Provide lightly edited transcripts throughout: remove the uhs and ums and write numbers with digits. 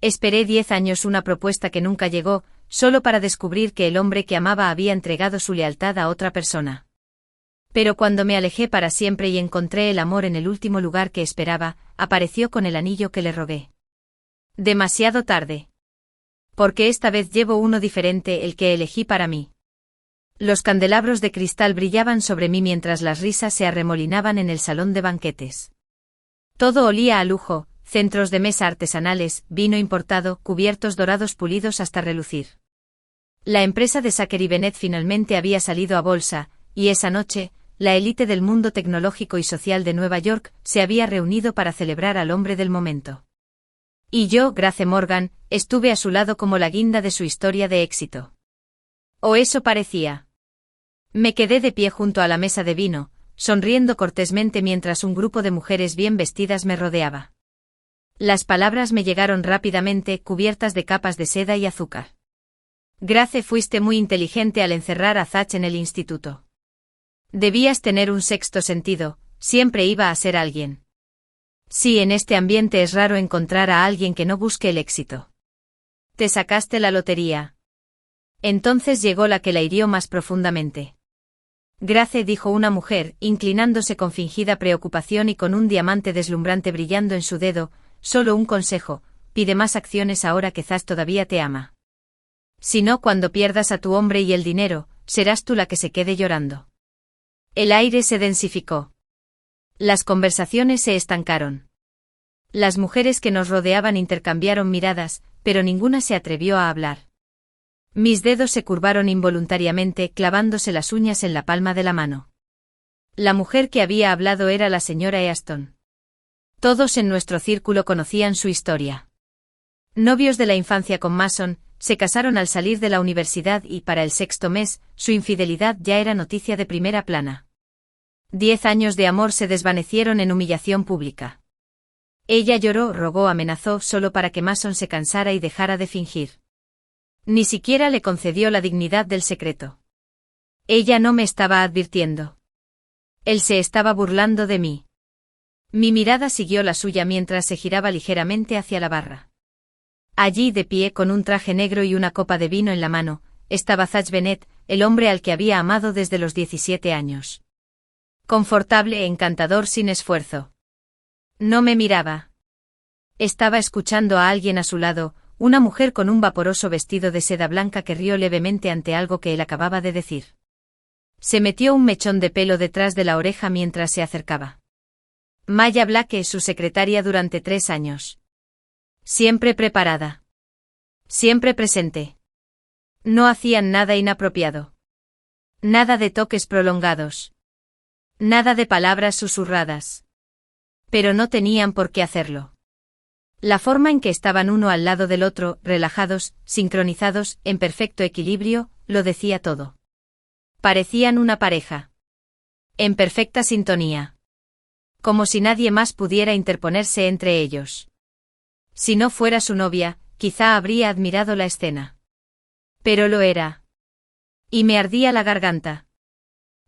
Esperé 10 años una propuesta que nunca llegó, solo para descubrir que el hombre que amaba había entregado su lealtad a otra persona. Pero cuando me alejé para siempre y encontré el amor en el último lugar que esperaba, apareció con el anillo que le rogué. Demasiado tarde. Porque esta vez llevo uno diferente, el que elegí para mí. Los candelabros de cristal brillaban sobre mí mientras las risas se arremolinaban en el salón de banquetes. Todo olía a lujo, centros de mesa artesanales, vino importado, cubiertos dorados pulidos hasta relucir. La empresa de Zachary Bennett finalmente había salido a bolsa, y esa noche, la élite del mundo tecnológico y social de Nueva York se había reunido para celebrar al hombre del momento. Y yo, Grace Morgan, estuve a su lado como la guinda de su historia de éxito. O eso parecía. Me quedé de pie junto a la mesa de vino, sonriendo cortésmente mientras un grupo de mujeres bien vestidas me rodeaba. Las palabras me llegaron rápidamente, cubiertas de capas de seda y azúcar. Grace, fuiste muy inteligente al encerrar a Zach en el instituto. Debías tener un sexto sentido, siempre iba a ser alguien. Sí, en este ambiente es raro encontrar a alguien que no busque el éxito. Te sacaste la lotería. Entonces llegó la que la hirió más profundamente. Grace, dijo una mujer, inclinándose con fingida preocupación y con un diamante deslumbrante brillando en su dedo, solo un consejo, pide más acciones ahora que Zach todavía te ama. Si no, cuando pierdas a tu hombre y el dinero, serás tú la que se quede llorando. El aire se densificó. Las conversaciones se estancaron. Las mujeres que nos rodeaban intercambiaron miradas, pero ninguna se atrevió a hablar. Mis dedos se curvaron involuntariamente, clavándose las uñas en la palma de la mano. La mujer que había hablado era la señora Easton. Todos en nuestro círculo conocían su historia. Novios de la infancia con Mason, se casaron al salir de la universidad y para el sexto mes, su infidelidad ya era noticia de primera plana. 10 años de amor se desvanecieron en humillación pública. Ella lloró, rogó, amenazó solo para que Mason se cansara y dejara de fingir. Ni siquiera le concedió la dignidad del secreto. Ella no me estaba advirtiendo. Él se estaba burlando de mí. Mi mirada siguió la suya mientras se giraba ligeramente hacia la barra. Allí, de pie con un traje negro y una copa de vino en la mano, estaba Zach Bennett, el hombre al que había amado desde los 17 años. Confortable, encantador, sin esfuerzo. No me miraba. Estaba escuchando a alguien a su lado, una mujer con un vaporoso vestido de seda blanca que rió levemente ante algo que él acababa de decir. Se metió un mechón de pelo detrás de la oreja mientras se acercaba. Maya Blake es su secretaria durante 3 años. Siempre preparada. Siempre presente. No hacían nada inapropiado. Nada de toques prolongados. Nada de palabras susurradas. Pero no tenían por qué hacerlo. La forma en que estaban uno al lado del otro, relajados, sincronizados, en perfecto equilibrio, lo decía todo. Parecían una pareja. En perfecta sintonía. Como si nadie más pudiera interponerse entre ellos. Si no fuera su novia, quizá habría admirado la escena. Pero lo era. Y me ardía la garganta.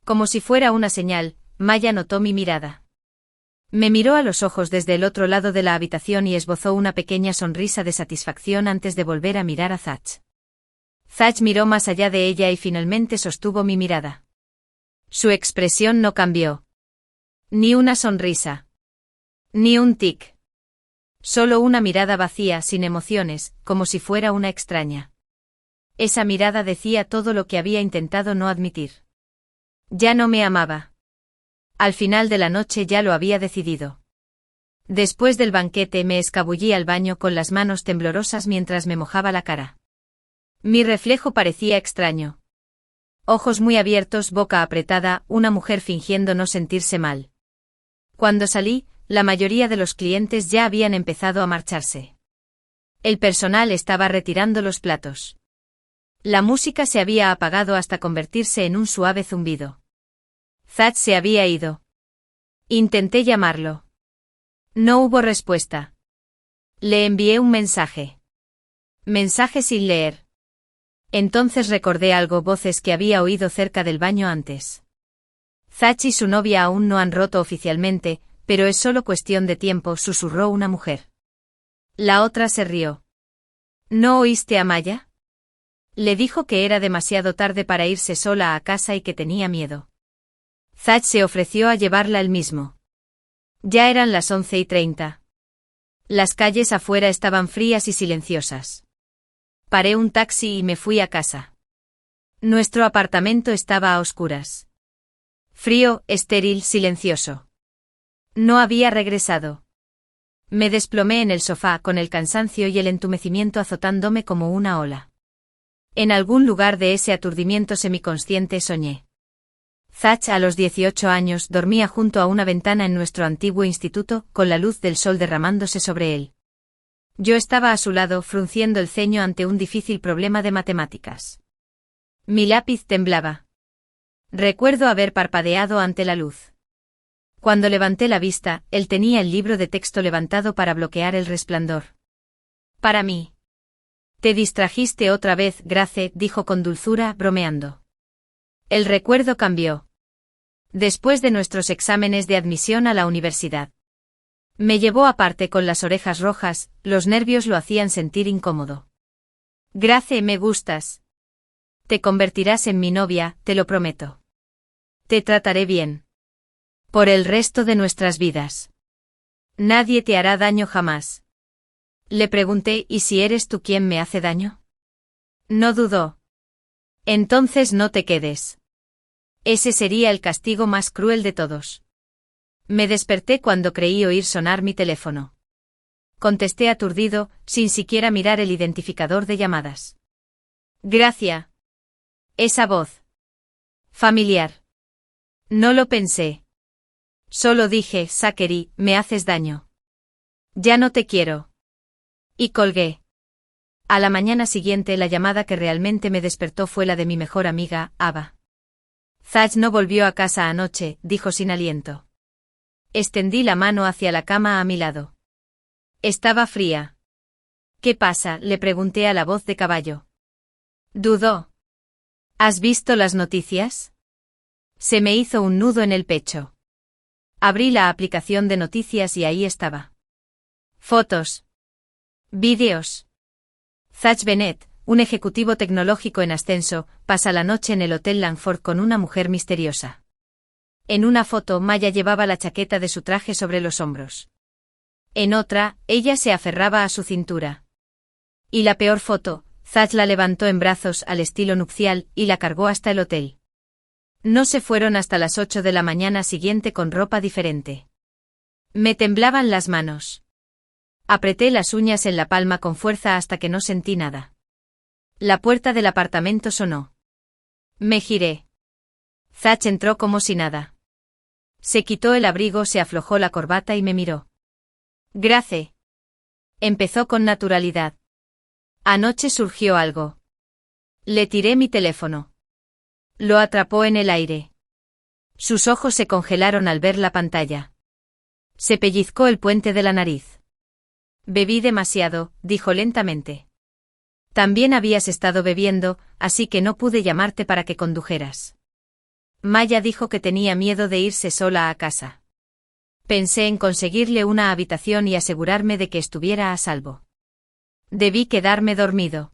Como si fuera una señal, Maya notó mi mirada. Me miró a los ojos desde el otro lado de la habitación y esbozó una pequeña sonrisa de satisfacción antes de volver a mirar a Zach. Zach miró más allá de ella y finalmente sostuvo mi mirada. Su expresión no cambió. Ni una sonrisa. Ni un tic. Solo una mirada vacía, sin emociones, como si fuera una extraña. Esa mirada decía todo lo que había intentado no admitir. Ya no me amaba. Al final de la noche ya lo había decidido. Después del banquete me escabullí al baño con las manos temblorosas mientras me mojaba la cara. Mi reflejo parecía extraño. Ojos muy abiertos, boca apretada, una mujer fingiendo no sentirse mal. Cuando salí, la mayoría de los clientes ya habían empezado a marcharse. El personal estaba retirando los platos. La música se había apagado hasta convertirse en un suave zumbido. Zach se había ido. Intenté llamarlo. No hubo respuesta. Le envié un mensaje. Mensaje sin leer. Entonces recordé algo, voces que había oído cerca del baño antes. Zach y su novia aún no han roto oficialmente, pero es solo cuestión de tiempo, susurró una mujer. La otra se rió. ¿No oíste a Maya? Le dijo que era demasiado tarde para irse sola a casa y que tenía miedo. Zach se ofreció a llevarla él mismo. Ya eran las 11:30. Las calles afuera estaban frías y silenciosas. Paré un taxi y me fui a casa. Nuestro apartamento estaba a oscuras. Frío, estéril, silencioso. No había regresado. Me desplomé en el sofá con el cansancio y el entumecimiento azotándome como una ola. En algún lugar de ese aturdimiento semiconsciente soñé. Zach, a los 18 años, dormía junto a una ventana en nuestro antiguo instituto, con la luz del sol derramándose sobre él. Yo estaba a su lado, frunciendo el ceño ante un difícil problema de matemáticas. Mi lápiz temblaba. Recuerdo haber parpadeado ante la luz. Cuando levanté la vista, él tenía el libro de texto levantado para bloquear el resplandor. Para mí. Te distrajiste otra vez, Grace, dijo con dulzura, bromeando. El recuerdo cambió. Después de nuestros exámenes de admisión a la universidad. Me llevó aparte con las orejas rojas, los nervios lo hacían sentir incómodo. Grace, me gustas. Te convertirás en mi novia, te lo prometo. Te trataré bien. Por el resto de nuestras vidas. Nadie te hará daño jamás. Le pregunté, ¿y si eres tú quien me hace daño? No dudó. Entonces no te quedes. Ese sería el castigo más cruel de todos. Me desperté cuando creí oír sonar mi teléfono. Contesté aturdido, sin siquiera mirar el identificador de llamadas. Gracia. Esa voz. Familiar. No lo pensé. Solo dije, Zachary, me haces daño. Ya no te quiero. Y colgué. A la mañana siguiente la llamada que realmente me despertó fue la de mi mejor amiga, Ava. Zach no volvió a casa anoche, dijo sin aliento. Extendí la mano hacia la cama a mi lado. Estaba fría. ¿Qué pasa?, le pregunté a la voz de caballo. Dudó. ¿Has visto las noticias? Se me hizo un nudo en el pecho. Abrí la aplicación de noticias y ahí estaba. Fotos. Vídeos. Zach Bennett, un ejecutivo tecnológico en ascenso, pasa la noche en el Hotel Langford con una mujer misteriosa. En una foto, Maya llevaba la chaqueta de su traje sobre los hombros. En otra, ella se aferraba a su cintura. Y la peor foto, Zach la levantó en brazos al estilo nupcial y la cargó hasta el hotel. No se fueron hasta las 8 de la mañana siguiente con ropa diferente. Me temblaban las manos. Apreté las uñas en la palma con fuerza hasta que no sentí nada. La puerta del apartamento sonó. Me giré. Zach entró como si nada. Se quitó el abrigo, se aflojó la corbata y me miró. Grace. Empezó con naturalidad. Anoche surgió algo. Le tiré mi teléfono. Lo atrapó en el aire. Sus ojos se congelaron al ver la pantalla. Se pellizcó el puente de la nariz. Bebí demasiado, dijo lentamente. También habías estado bebiendo, así que no pude llamarte para que condujeras. Maya dijo que tenía miedo de irse sola a casa. Pensé en conseguirle una habitación y asegurarme de que estuviera a salvo. Debí quedarme dormido.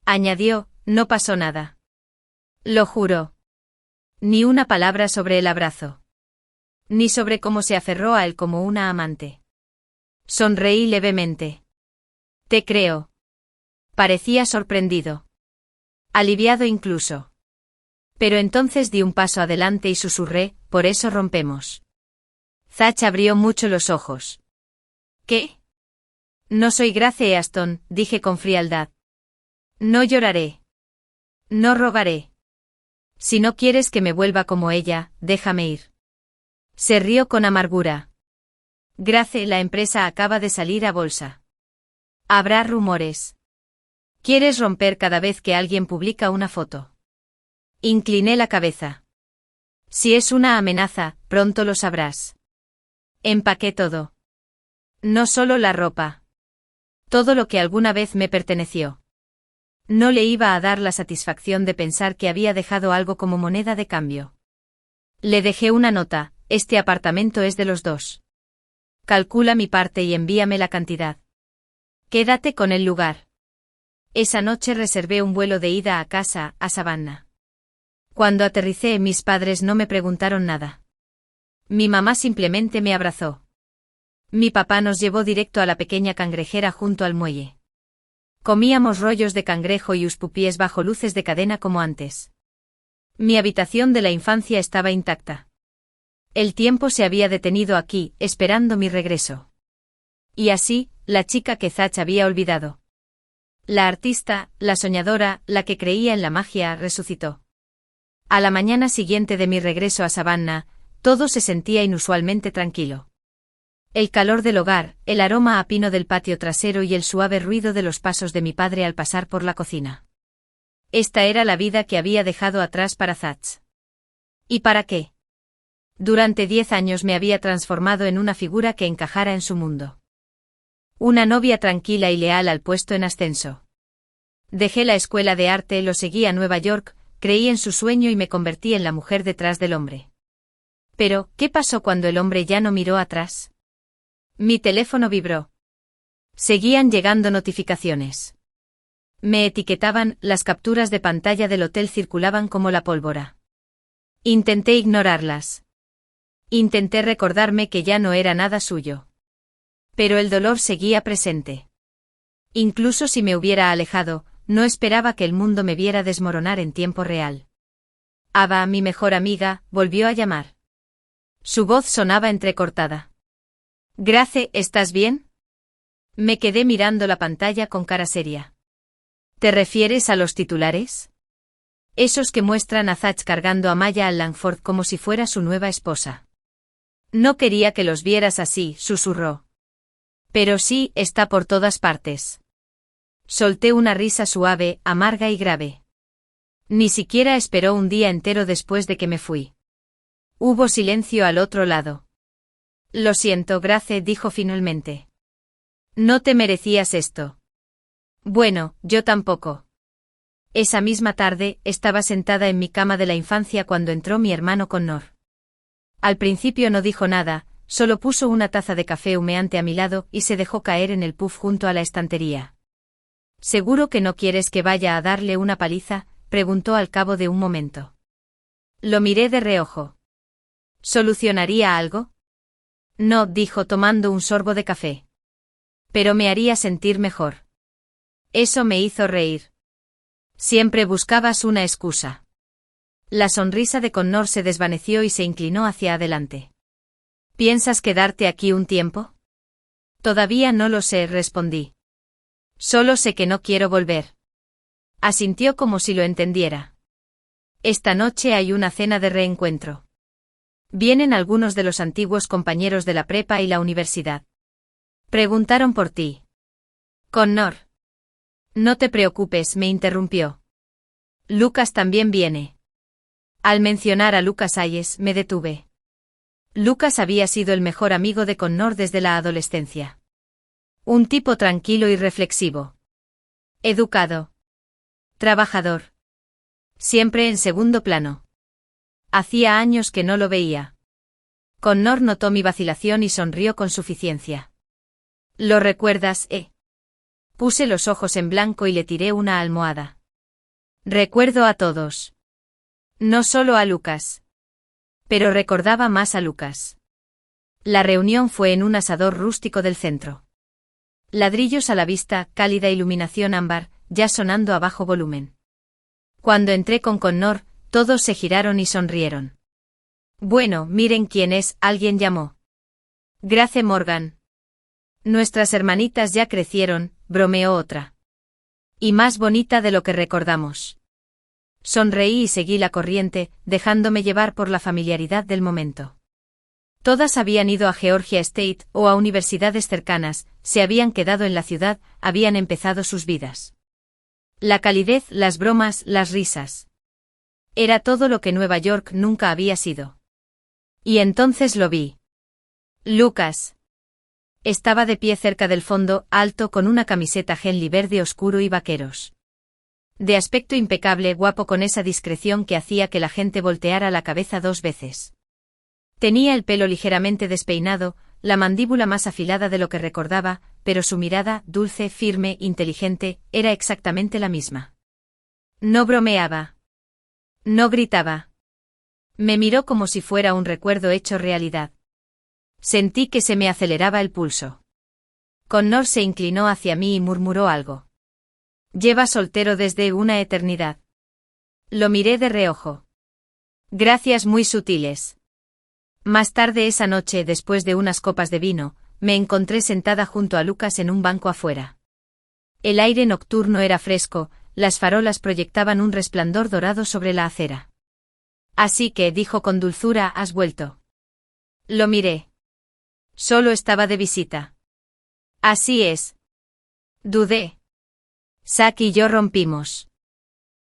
Añadió, no pasó nada. Lo juró. Ni una palabra sobre el abrazo. Ni sobre cómo se aferró a él como una amante. Sonreí levemente. Te creo. Parecía sorprendido. Aliviado incluso. Pero entonces di un paso adelante y susurré, por eso rompemos. Zach abrió mucho los ojos. ¿Qué? No soy Grace Easton, dije con frialdad. No lloraré. No rogaré. Si no quieres que me vuelva como ella, déjame ir. Se rió con amargura. Grace, la empresa acaba de salir a bolsa. Habrá rumores. ¿Quieres romper cada vez que alguien publica una foto? Incliné la cabeza. Si es una amenaza, pronto lo sabrás. Empaqué todo. No solo la ropa. Todo lo que alguna vez me perteneció. No le iba a dar la satisfacción de pensar que había dejado algo como moneda de cambio. Le dejé una nota, este apartamento es de los dos. Calcula mi parte y envíame la cantidad. Quédate con el lugar. Esa noche reservé un vuelo de ida a casa, a Savannah. Cuando aterricé, mis padres no me preguntaron nada. Mi mamá simplemente me abrazó. Mi papá nos llevó directo a la pequeña cangrejera junto al muelle. Comíamos rollos de cangrejo y uspupiés bajo luces de cadena como antes. Mi habitación de la infancia estaba intacta. El tiempo se había detenido aquí, esperando mi regreso. Y así, la chica que Zach había olvidado. La artista, la soñadora, la que creía en la magia, resucitó. A la mañana siguiente de mi regreso a Savannah, todo se sentía inusualmente tranquilo. El calor del hogar, el aroma a pino del patio trasero y el suave ruido de los pasos de mi padre al pasar por la cocina. Esta era la vida que había dejado atrás para Zach. ¿Y para qué? Durante 10 años me había transformado en una figura que encajara en su mundo. Una novia tranquila y leal al puesto en ascenso. Dejé la escuela de arte, lo seguí a Nueva York, creí en su sueño y me convertí en la mujer detrás del hombre. Pero, ¿qué pasó cuando el hombre ya no miró atrás? Mi teléfono vibró. Seguían llegando notificaciones. Me etiquetaban, las capturas de pantalla del hotel circulaban como la pólvora. Intenté ignorarlas. Intenté recordarme que ya no era nada suyo. Pero el dolor seguía presente. Incluso si me hubiera alejado, no esperaba que el mundo me viera desmoronar en tiempo real. Ava, mi mejor amiga, volvió a llamar. Su voz sonaba entrecortada. Grace, ¿estás bien? Me quedé mirando la pantalla con cara seria. ¿Te refieres a los titulares? Esos que muestran a Zach cargando a Maya al Langford como si fuera su nueva esposa. No quería que los vieras así, susurró. Pero sí, está por todas partes. Solté una risa suave, amarga y grave. Ni siquiera esperó un día entero después de que me fui. Hubo silencio al otro lado. Lo siento, Grace, dijo finalmente. No te merecías esto. Bueno, yo tampoco. Esa misma tarde, estaba sentada en mi cama de la infancia cuando entró mi hermano Connor. Al principio no dijo nada, solo puso una taza de café humeante a mi lado y se dejó caer en el puff junto a la estantería. ¿Seguro que no quieres que vaya a darle una paliza?, preguntó al cabo de un momento. Lo miré de reojo. ¿Solucionaría algo? No, dijo tomando un sorbo de café. Pero me haría sentir mejor. Eso me hizo reír. Siempre buscabas una excusa. La sonrisa de Connor se desvaneció y se inclinó hacia adelante. ¿Piensas quedarte aquí un tiempo? Todavía no lo sé, respondí. Solo sé que no quiero volver. Asintió como si lo entendiera. Esta noche hay una cena de reencuentro. Vienen algunos de los antiguos compañeros de la prepa y la universidad. Preguntaron por ti. Connor. No te preocupes, me interrumpió. Lucas también viene. Al mencionar a Lucas Hayes, me detuve. Lucas había sido el mejor amigo de Connor desde la adolescencia. Un tipo tranquilo y reflexivo. Educado. Trabajador. Siempre en segundo plano. Hacía años que no lo veía. Connor notó mi vacilación y sonrió con suficiencia. ¿Lo recuerdas, Puse los ojos en blanco y le tiré una almohada. Recuerdo a todos. No solo a Lucas. Pero recordaba más a Lucas. La reunión fue en un asador rústico del centro. Ladrillos a la vista, cálida iluminación ámbar, ya sonando a bajo volumen. Cuando entré con Connor, todos se giraron y sonrieron. Bueno, miren quién es, alguien llamó. Grace Morgan. Nuestras hermanitas ya crecieron, bromeó otra. Y más bonita de lo que recordamos. Sonreí y seguí la corriente, dejándome llevar por la familiaridad del momento. Todas habían ido a Georgia State o a universidades cercanas, se habían quedado en la ciudad, habían empezado sus vidas. La calidez, las bromas, las risas. Era todo lo que Nueva York nunca había sido. Y entonces lo vi. Lucas. Estaba de pie cerca del fondo, alto con una camiseta Henley verde oscuro y vaqueros. De aspecto impecable, guapo con esa discreción que hacía que la gente volteara la cabeza 2 veces. Tenía el pelo ligeramente despeinado, la mandíbula más afilada de lo que recordaba, pero su mirada, dulce, firme, inteligente, era exactamente la misma. No bromeaba. No gritaba. Me miró como si fuera un recuerdo hecho realidad. Sentí que se me aceleraba el pulso. Connor se inclinó hacia mí y murmuró algo. Lleva soltero desde una eternidad. Lo miré de reojo. Gracias muy sutiles. Más tarde esa noche, después de unas copas de vino, me encontré sentada junto a Lucas en un banco afuera. El aire nocturno era fresco, las farolas proyectaban un resplandor dorado sobre la acera. Así que, dijo con dulzura, ¿has vuelto? Lo miré. Solo estaba de visita. Así es. Dudé. Zack y yo rompimos.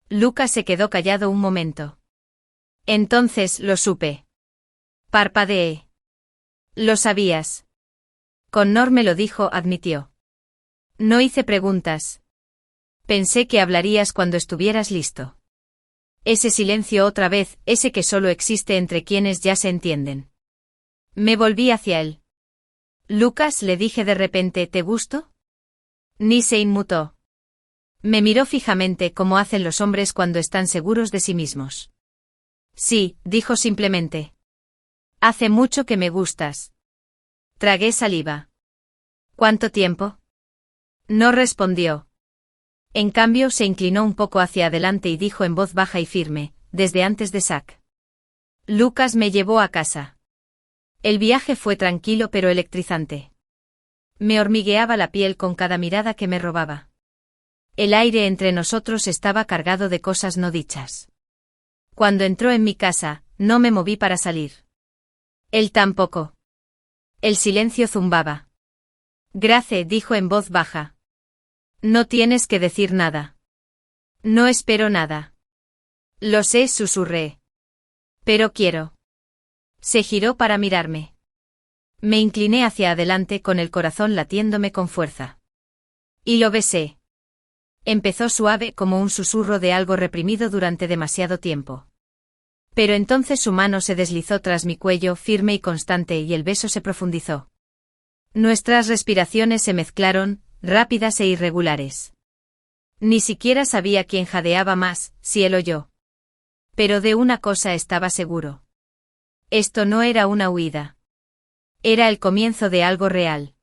Lucas se quedó callado un momento. Entonces lo supe. Parpadeé. Lo sabías. Connor me lo dijo, admitió. No hice preguntas. Pensé que hablarías cuando estuvieras listo. Ese silencio otra vez, ese que solo existe entre quienes ya se entienden. Me volví hacia él. Lucas, le dije de repente, ¿te gusto? Ni se inmutó. Me miró fijamente como hacen los hombres cuando están seguros de sí mismos. Sí, dijo simplemente. Hace mucho que me gustas. Tragué saliva. ¿Cuánto tiempo? No respondió. En cambio se inclinó un poco hacia adelante y dijo en voz baja y firme, desde antes de Zack. Lucas me llevó a casa. El viaje fue tranquilo pero electrizante. Me hormigueaba la piel con cada mirada que me robaba. El aire entre nosotros estaba cargado de cosas no dichas. Cuando entró en mi casa, no me moví para salir. Él tampoco. El silencio zumbaba. Grace, dijo en voz baja. No tienes que decir nada. No espero nada. Lo sé, susurré. Pero quiero. Se giró para mirarme. Me incliné hacia adelante con el corazón latiéndome con fuerza. Y lo besé. Empezó suave como un susurro de algo reprimido durante demasiado tiempo. Pero entonces su mano se deslizó tras mi cuello firme y constante y el beso se profundizó. Nuestras respiraciones se mezclaron, rápidas e irregulares. Ni siquiera sabía quién jadeaba más, si él o yo. Pero de una cosa estaba seguro. Esto no era una huida. Era el comienzo de algo real.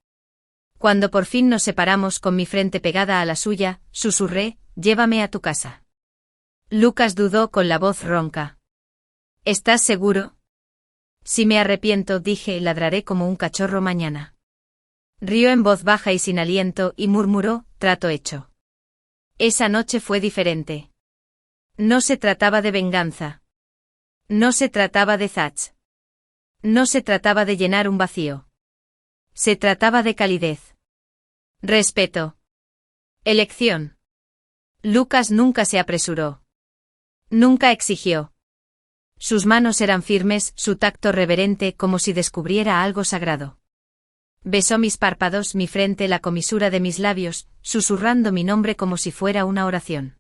Cuando por fin nos separamos con mi frente pegada a la suya, susurré, llévame a tu casa. Lucas dudó con la voz ronca. ¿Estás seguro? Si me arrepiento, dije, ladraré como un cachorro mañana. Rió en voz baja y sin aliento y murmuró, trato hecho. Esa noche fue diferente. No se trataba de venganza. No se trataba de Zack. No se trataba de llenar un vacío. Se trataba de calidez. Respeto. Elección. Lucas nunca se apresuró. Nunca exigió. Sus manos eran firmes, su tacto reverente como si descubriera algo sagrado. Besó mis párpados, mi frente, la comisura de mis labios, susurrando mi nombre como si fuera una oración.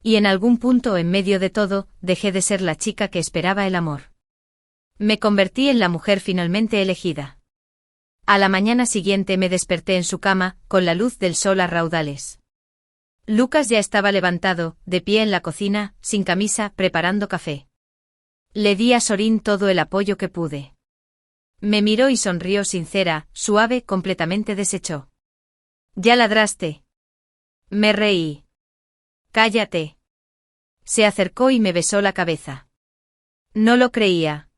Y en algún punto en medio de todo, dejé de ser la chica que esperaba el amor. Me convertí en la mujer finalmente elegida. A la mañana siguiente me desperté en su cama, con la luz del sol a raudales. Lucas ya estaba levantado, de pie en la cocina, sin camisa, preparando café. Le di a Sorin todo el apoyo que pude. Me miró y sonrió sincera, suave, completamente deshecho. ¿Ya ladraste? Me reí. Cállate. Se acercó y me besó la cabeza. No lo creía.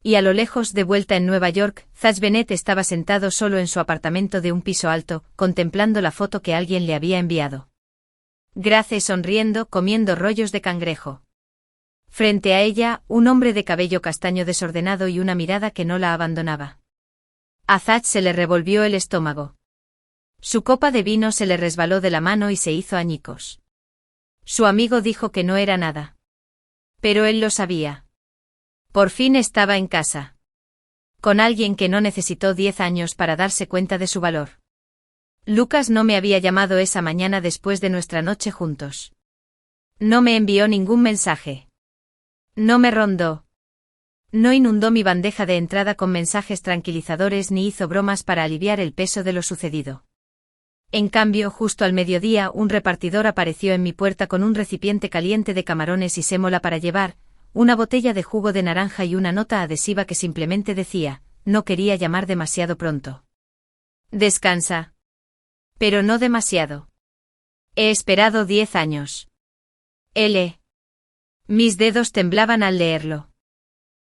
Y a lo lejos, de vuelta en Nueva York, Zack Bennett estaba sentado solo en su apartamento de un piso alto, contemplando la foto que alguien le había enviado. Grace sonriendo, comiendo rollos de cangrejo. Frente a ella, un hombre de cabello castaño desordenado y una mirada que no la abandonaba. A Zack se le revolvió el estómago. Su copa de vino se le resbaló de la mano y se hizo añicos. Su amigo dijo que no era nada. Pero él lo sabía. Por fin estaba en casa. Con alguien que no necesitó 10 años para darse cuenta de su valor. Lucas no me había llamado esa mañana después de nuestra noche juntos. No me envió ningún mensaje. No me rondó. No inundó mi bandeja de entrada con mensajes tranquilizadores ni hizo bromas para aliviar el peso de lo sucedido. En cambio, justo al mediodía, un repartidor apareció en mi puerta con un recipiente caliente de camarones y sémola para llevar, una botella de jugo de naranja y una nota adhesiva que simplemente decía: no quería llamar demasiado pronto. Descansa. Pero no demasiado. He esperado 10 años. Mis dedos temblaban al leerlo.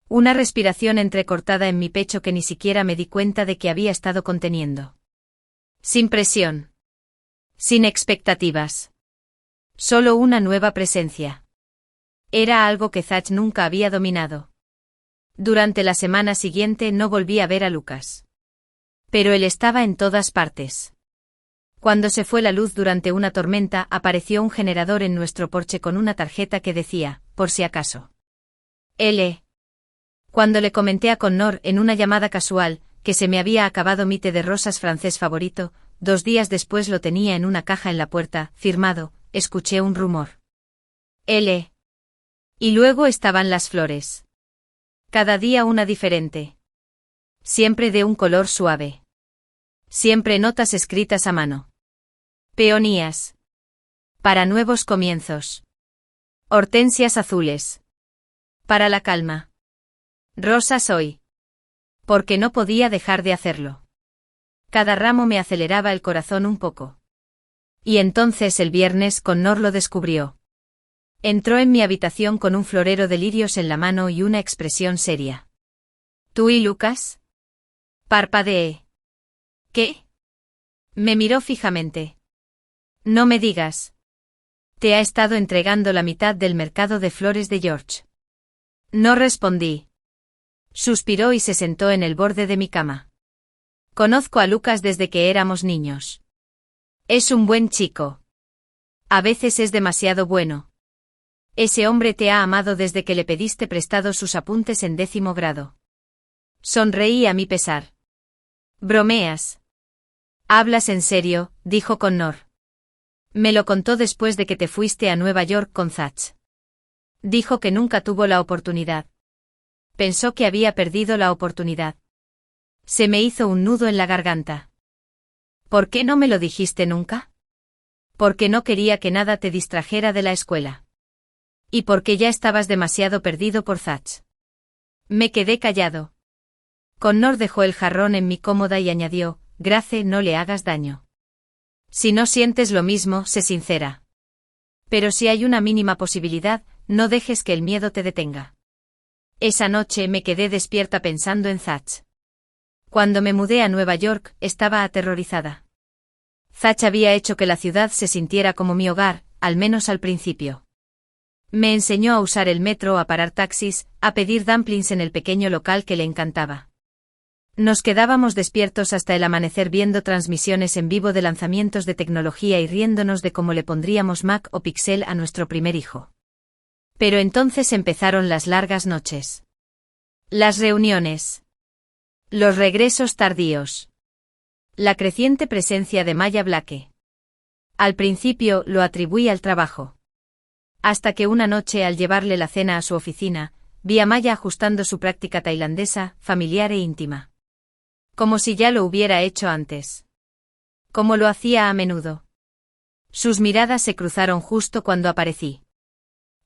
Una respiración entrecortada en mi pecho que ni siquiera me di cuenta de que había estado conteniendo. Sin presión. Sin expectativas. Solo una nueva presencia. Era algo que Zach nunca había dominado. Durante la semana siguiente no volví a ver a Lucas. Pero él estaba en todas partes. Cuando se fue la luz durante una tormenta, apareció un generador en nuestro porche con una tarjeta que decía: por si acaso. Cuando le comenté a Connor en una llamada casual que se me había acabado mi té de rosas francés favorito, 2 días después lo tenía en una caja en la puerta, firmado, escuché un rumor. Y luego estaban las flores. Cada día una diferente. Siempre de un color suave. Siempre notas escritas a mano. Peonías. Para nuevos comienzos. Hortensias azules. Para la calma. Rosas hoy. Porque no podía dejar de hacerlo. Cada ramo me aceleraba el corazón un poco. Y entonces el viernes Connor lo descubrió. Entró en mi habitación con un florero de lirios en la mano y una expresión seria. ¿Tú y Lucas? Parpadeé. ¿Qué? Me miró fijamente. No me digas. Te ha estado entregando la mitad del mercado de flores de George. No respondí. Suspiró y se sentó en el borde de mi cama. Conozco a Lucas desde que éramos niños. Es un buen chico. A veces es demasiado bueno. Ese hombre te ha amado desde que le pediste prestado sus apuntes en 10º grado. Sonreí a mi pesar. Bromeas. Hablas en serio, dijo Connor. Me lo contó después de que te fuiste a Nueva York con Zach. Dijo que nunca tuvo la oportunidad. Pensó que había perdido la oportunidad. Se me hizo un nudo en la garganta. ¿Por qué no me lo dijiste nunca? Porque no quería que nada te distrajera de la escuela. Y porque ya estabas demasiado perdido por Zach. Me quedé callado. Connor dejó el jarrón en mi cómoda y añadió: Grace, no le hagas daño. Si no sientes lo mismo, sé sincera. Pero si hay una mínima posibilidad, no dejes que el miedo te detenga. Esa noche me quedé despierta pensando en Zach. Cuando me mudé a Nueva York, estaba aterrorizada. Zach había hecho que la ciudad se sintiera como mi hogar, al menos al principio. Me enseñó a usar el metro, a parar taxis, a pedir dumplings en el pequeño local que le encantaba. Nos quedábamos despiertos hasta el amanecer viendo transmisiones en vivo de lanzamientos de tecnología y riéndonos de cómo le pondríamos Mac o Pixel a nuestro primer hijo. Pero entonces empezaron las largas noches. Las reuniones. Los regresos tardíos. La creciente presencia de Maya Blake. Al principio lo atribuí al trabajo. Hasta que una noche, al llevarle la cena a su oficina, vi a Maya ajustando su práctica tailandesa, familiar e íntima. Como si ya lo hubiera hecho antes. Como lo hacía a menudo. Sus miradas se cruzaron justo cuando aparecí.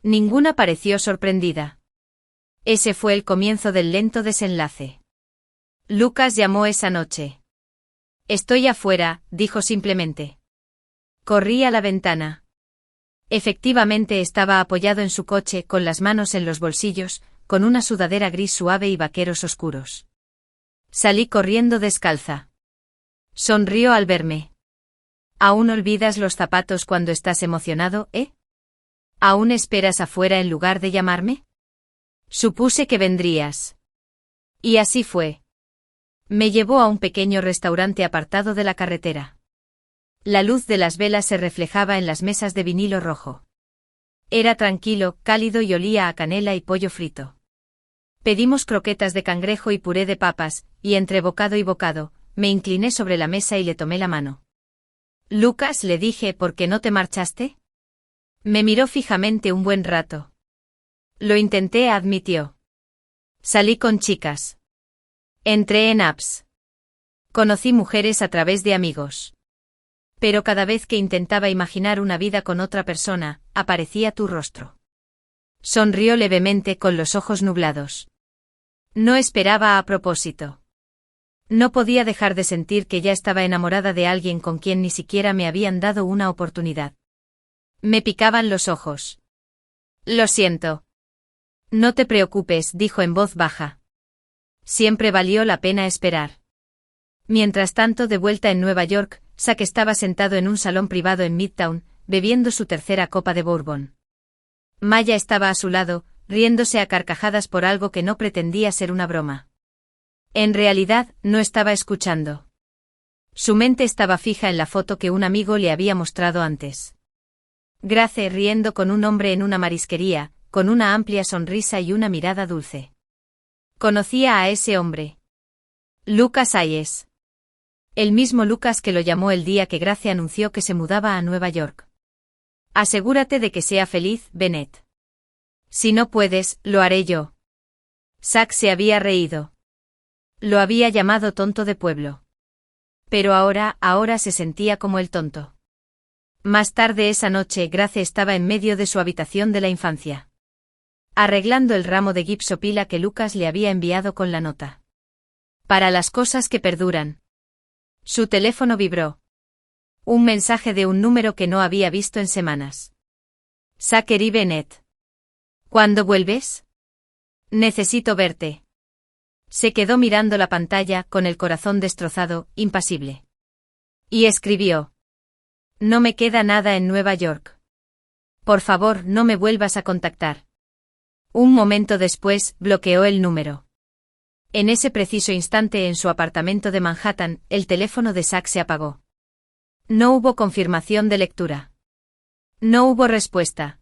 Ninguna pareció sorprendida. Ese fue el comienzo del lento desenlace. Lucas llamó esa noche. Estoy afuera, dijo simplemente. Corrí a la ventana. Efectivamente estaba apoyado en su coche, con las manos en los bolsillos, con una sudadera gris suave y vaqueros oscuros. Salí corriendo descalza. Sonrió al verme. ¿Aún olvidas los zapatos cuando estás emocionado, ¿Aún esperas afuera en lugar de llamarme? Supuse que vendrías. Y así fue. Me llevó a un pequeño restaurante apartado de la carretera. La luz de las velas se reflejaba en las mesas de vinilo rojo. Era tranquilo, cálido y olía a canela y pollo frito. Pedimos croquetas de cangrejo y puré de papas, y entre bocado y bocado, me incliné sobre la mesa y le tomé la mano. Lucas, le dije, ¿por qué no te marchaste? Me miró fijamente un buen rato. Lo intenté, admitió. Salí con chicas. Entré en apps. Conocí mujeres a través de amigos. Pero cada vez que intentaba imaginar una vida con otra persona, aparecía tu rostro. Sonrió levemente con los ojos nublados. No esperaba a propósito. No podía dejar de sentir que ya estaba enamorada de alguien con quien ni siquiera me habían dado una oportunidad. Me picaban los ojos. Lo siento. No te preocupes, dijo en voz baja. Siempre valió la pena esperar. Mientras tanto, de vuelta en Nueva York, Zack estaba sentado en un salón privado en Midtown, bebiendo su tercera copa de bourbon. Maya estaba a su lado, riéndose a carcajadas por algo que no pretendía ser una broma. En realidad, no estaba escuchando. Su mente estaba fija en la foto que un amigo le había mostrado antes. Grace riendo con un hombre en una marisquería, con una amplia sonrisa y una mirada dulce. Conocía a ese hombre. Lucas Hayes. El mismo Lucas que lo llamó el día que Grace anunció que se mudaba a Nueva York. Asegúrate de que sea feliz, Bennett. Si no puedes, lo haré yo. Zack se había reído. Lo había llamado tonto de pueblo. Pero ahora se sentía como el tonto. Más tarde esa noche, Grace estaba en medio de su habitación de la infancia, arreglando el ramo de gipsopila que Lucas le había enviado con la nota. Para las cosas que perduran. Su teléfono vibró. Un mensaje de un número que no había visto en semanas. Zachary Bennett. ¿Cuándo vuelves? Necesito verte. Se quedó mirando la pantalla, con el corazón destrozado, impasible. Y escribió. No me queda nada en Nueva York. Por favor, no me vuelvas a contactar. Un momento después, bloqueó el número. En ese preciso instante, en su apartamento de Manhattan, el teléfono de Zack se apagó. No hubo confirmación de lectura. No hubo respuesta.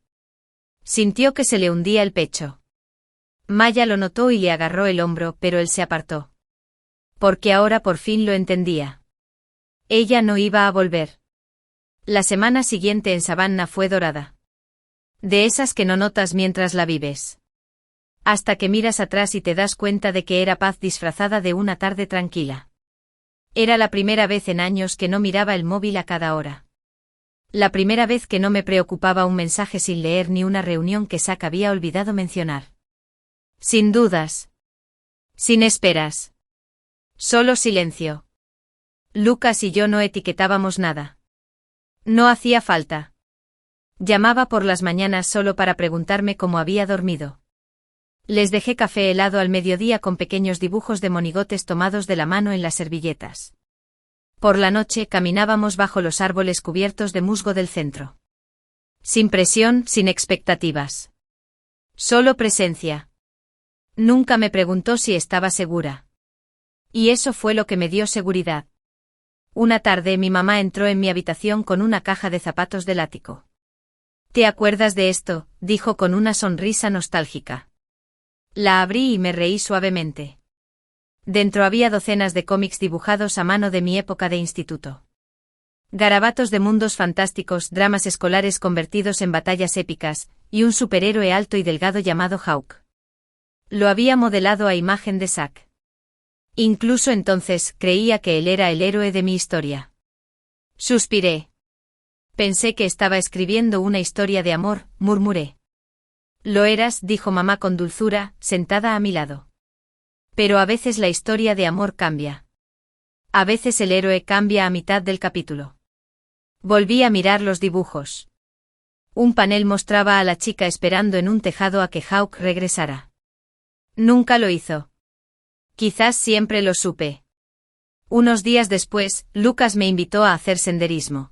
Sintió que se le hundía el pecho. Maya lo notó y le agarró el hombro, pero él se apartó. Porque ahora por fin lo entendía. Ella no iba a volver. La semana siguiente en Savannah fue dorada. De esas que no notas mientras la vives. Hasta que miras atrás y te das cuenta de que era paz disfrazada de una tarde tranquila. Era la primera vez en años que no miraba el móvil a cada hora. La primera vez que no me preocupaba un mensaje sin leer ni una reunión que Zack había olvidado mencionar. Sin dudas. Sin esperas. Solo silencio. Lucas y yo no etiquetábamos nada. No hacía falta. Llamaba por las mañanas solo para preguntarme cómo había dormido. Les dejé café helado al mediodía con pequeños dibujos de monigotes tomados de la mano en las servilletas. Por la noche caminábamos bajo los árboles cubiertos de musgo del centro. Sin presión, sin expectativas. Solo presencia. Nunca me preguntó si estaba segura. Y eso fue lo que me dio seguridad. Una tarde mi mamá entró en mi habitación con una caja de zapatos del ático. ¿Te acuerdas de esto?, dijo con una sonrisa nostálgica. La abrí y me reí suavemente. Dentro había docenas de cómics dibujados a mano de mi época de instituto. Garabatos de mundos fantásticos, dramas escolares convertidos en batallas épicas, y un superhéroe alto y delgado llamado Hawk. Lo había modelado a imagen de Zack. Incluso entonces creía que él era el héroe de mi historia. Suspiré. Pensé que estaba escribiendo una historia de amor, murmuré. Lo eras, dijo mamá con dulzura, sentada a mi lado. Pero a veces la historia de amor cambia. A veces el héroe cambia a mitad del capítulo. Volví a mirar los dibujos. Un panel mostraba a la chica esperando en un tejado a que Hawk regresara. Nunca lo hizo. Quizás siempre lo supe. Unos días después, Lucas me invitó a hacer senderismo.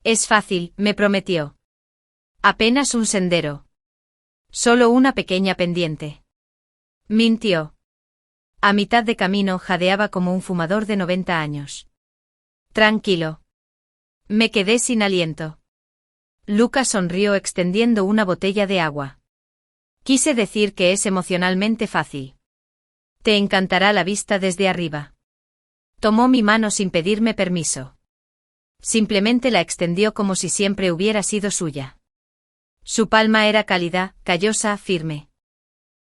Es fácil, me prometió. Apenas un sendero. Solo una pequeña pendiente. Mintió. A mitad de camino jadeaba como un fumador de 90 años. Tranquilo. Me quedé sin aliento. Lucas sonrió extendiendo una botella de agua. Quise decir que es emocionalmente fácil. Te encantará la vista desde arriba. Tomó mi mano sin pedirme permiso. Simplemente la extendió como si siempre hubiera sido suya. Su palma era cálida, callosa, firme.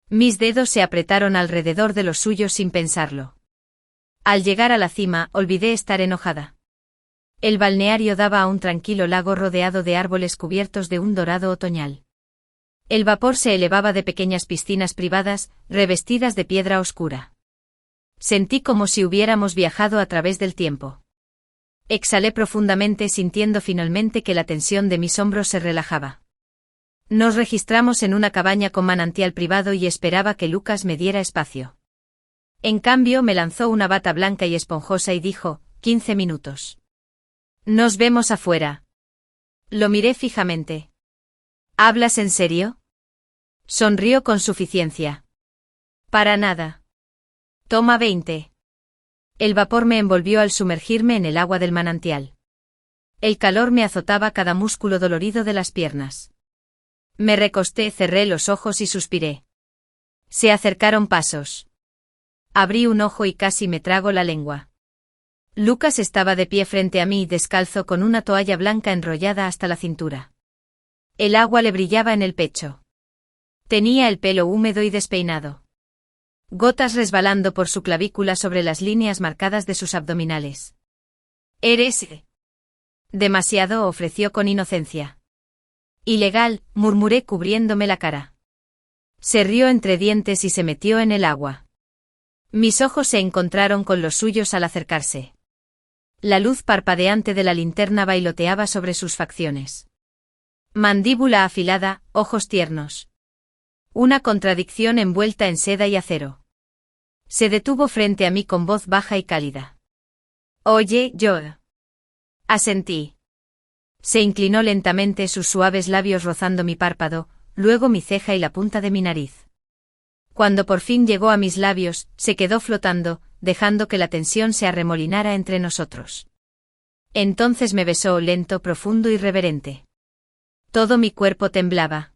Mis dedos se apretaron alrededor de los suyos sin pensarlo. Al llegar a la cima, olvidé estar enojada. El balneario daba a un tranquilo lago rodeado de árboles cubiertos de un dorado otoñal. El vapor se elevaba de pequeñas piscinas privadas, revestidas de piedra oscura. Sentí como si hubiéramos viajado a través del tiempo. Exhalé profundamente sintiendo finalmente que la tensión de mis hombros se relajaba. Nos registramos en una cabaña con manantial privado y esperaba que Lucas me diera espacio. En cambio me lanzó una bata blanca y esponjosa y dijo, 15 minutos. Nos vemos afuera. Lo miré fijamente. ¿Hablas en serio? Sonrió con suficiencia. Para nada. Toma 20. El vapor me envolvió al sumergirme en el agua del manantial. El calor me azotaba cada músculo dolorido de las piernas. Me recosté, cerré los ojos y suspiré. Se acercaron pasos. Abrí un ojo y casi me trago la lengua. Lucas estaba de pie frente a mí, descalzo con una toalla blanca enrollada hasta la cintura. El agua le brillaba en el pecho. Tenía el pelo húmedo y despeinado. Gotas resbalando por su clavícula sobre las líneas marcadas de sus abdominales. ¿Eres demasiado?, ofreció con inocencia. Ilegal, murmuré cubriéndome la cara. Se rió entre dientes y se metió en el agua. Mis ojos se encontraron con los suyos al acercarse. La luz parpadeante de la linterna bailoteaba sobre sus facciones. Mandíbula afilada, ojos tiernos. Una contradicción envuelta en seda y acero. Se detuvo frente a mí con voz baja y cálida. Oye, yo. Asentí. Se inclinó lentamente, sus suaves labios rozando mi párpado, luego mi ceja y la punta de mi nariz. Cuando por fin llegó a mis labios, se quedó flotando, dejando que la tensión se arremolinara entre nosotros. Entonces me besó, lento, profundo y reverente. Todo mi cuerpo temblaba.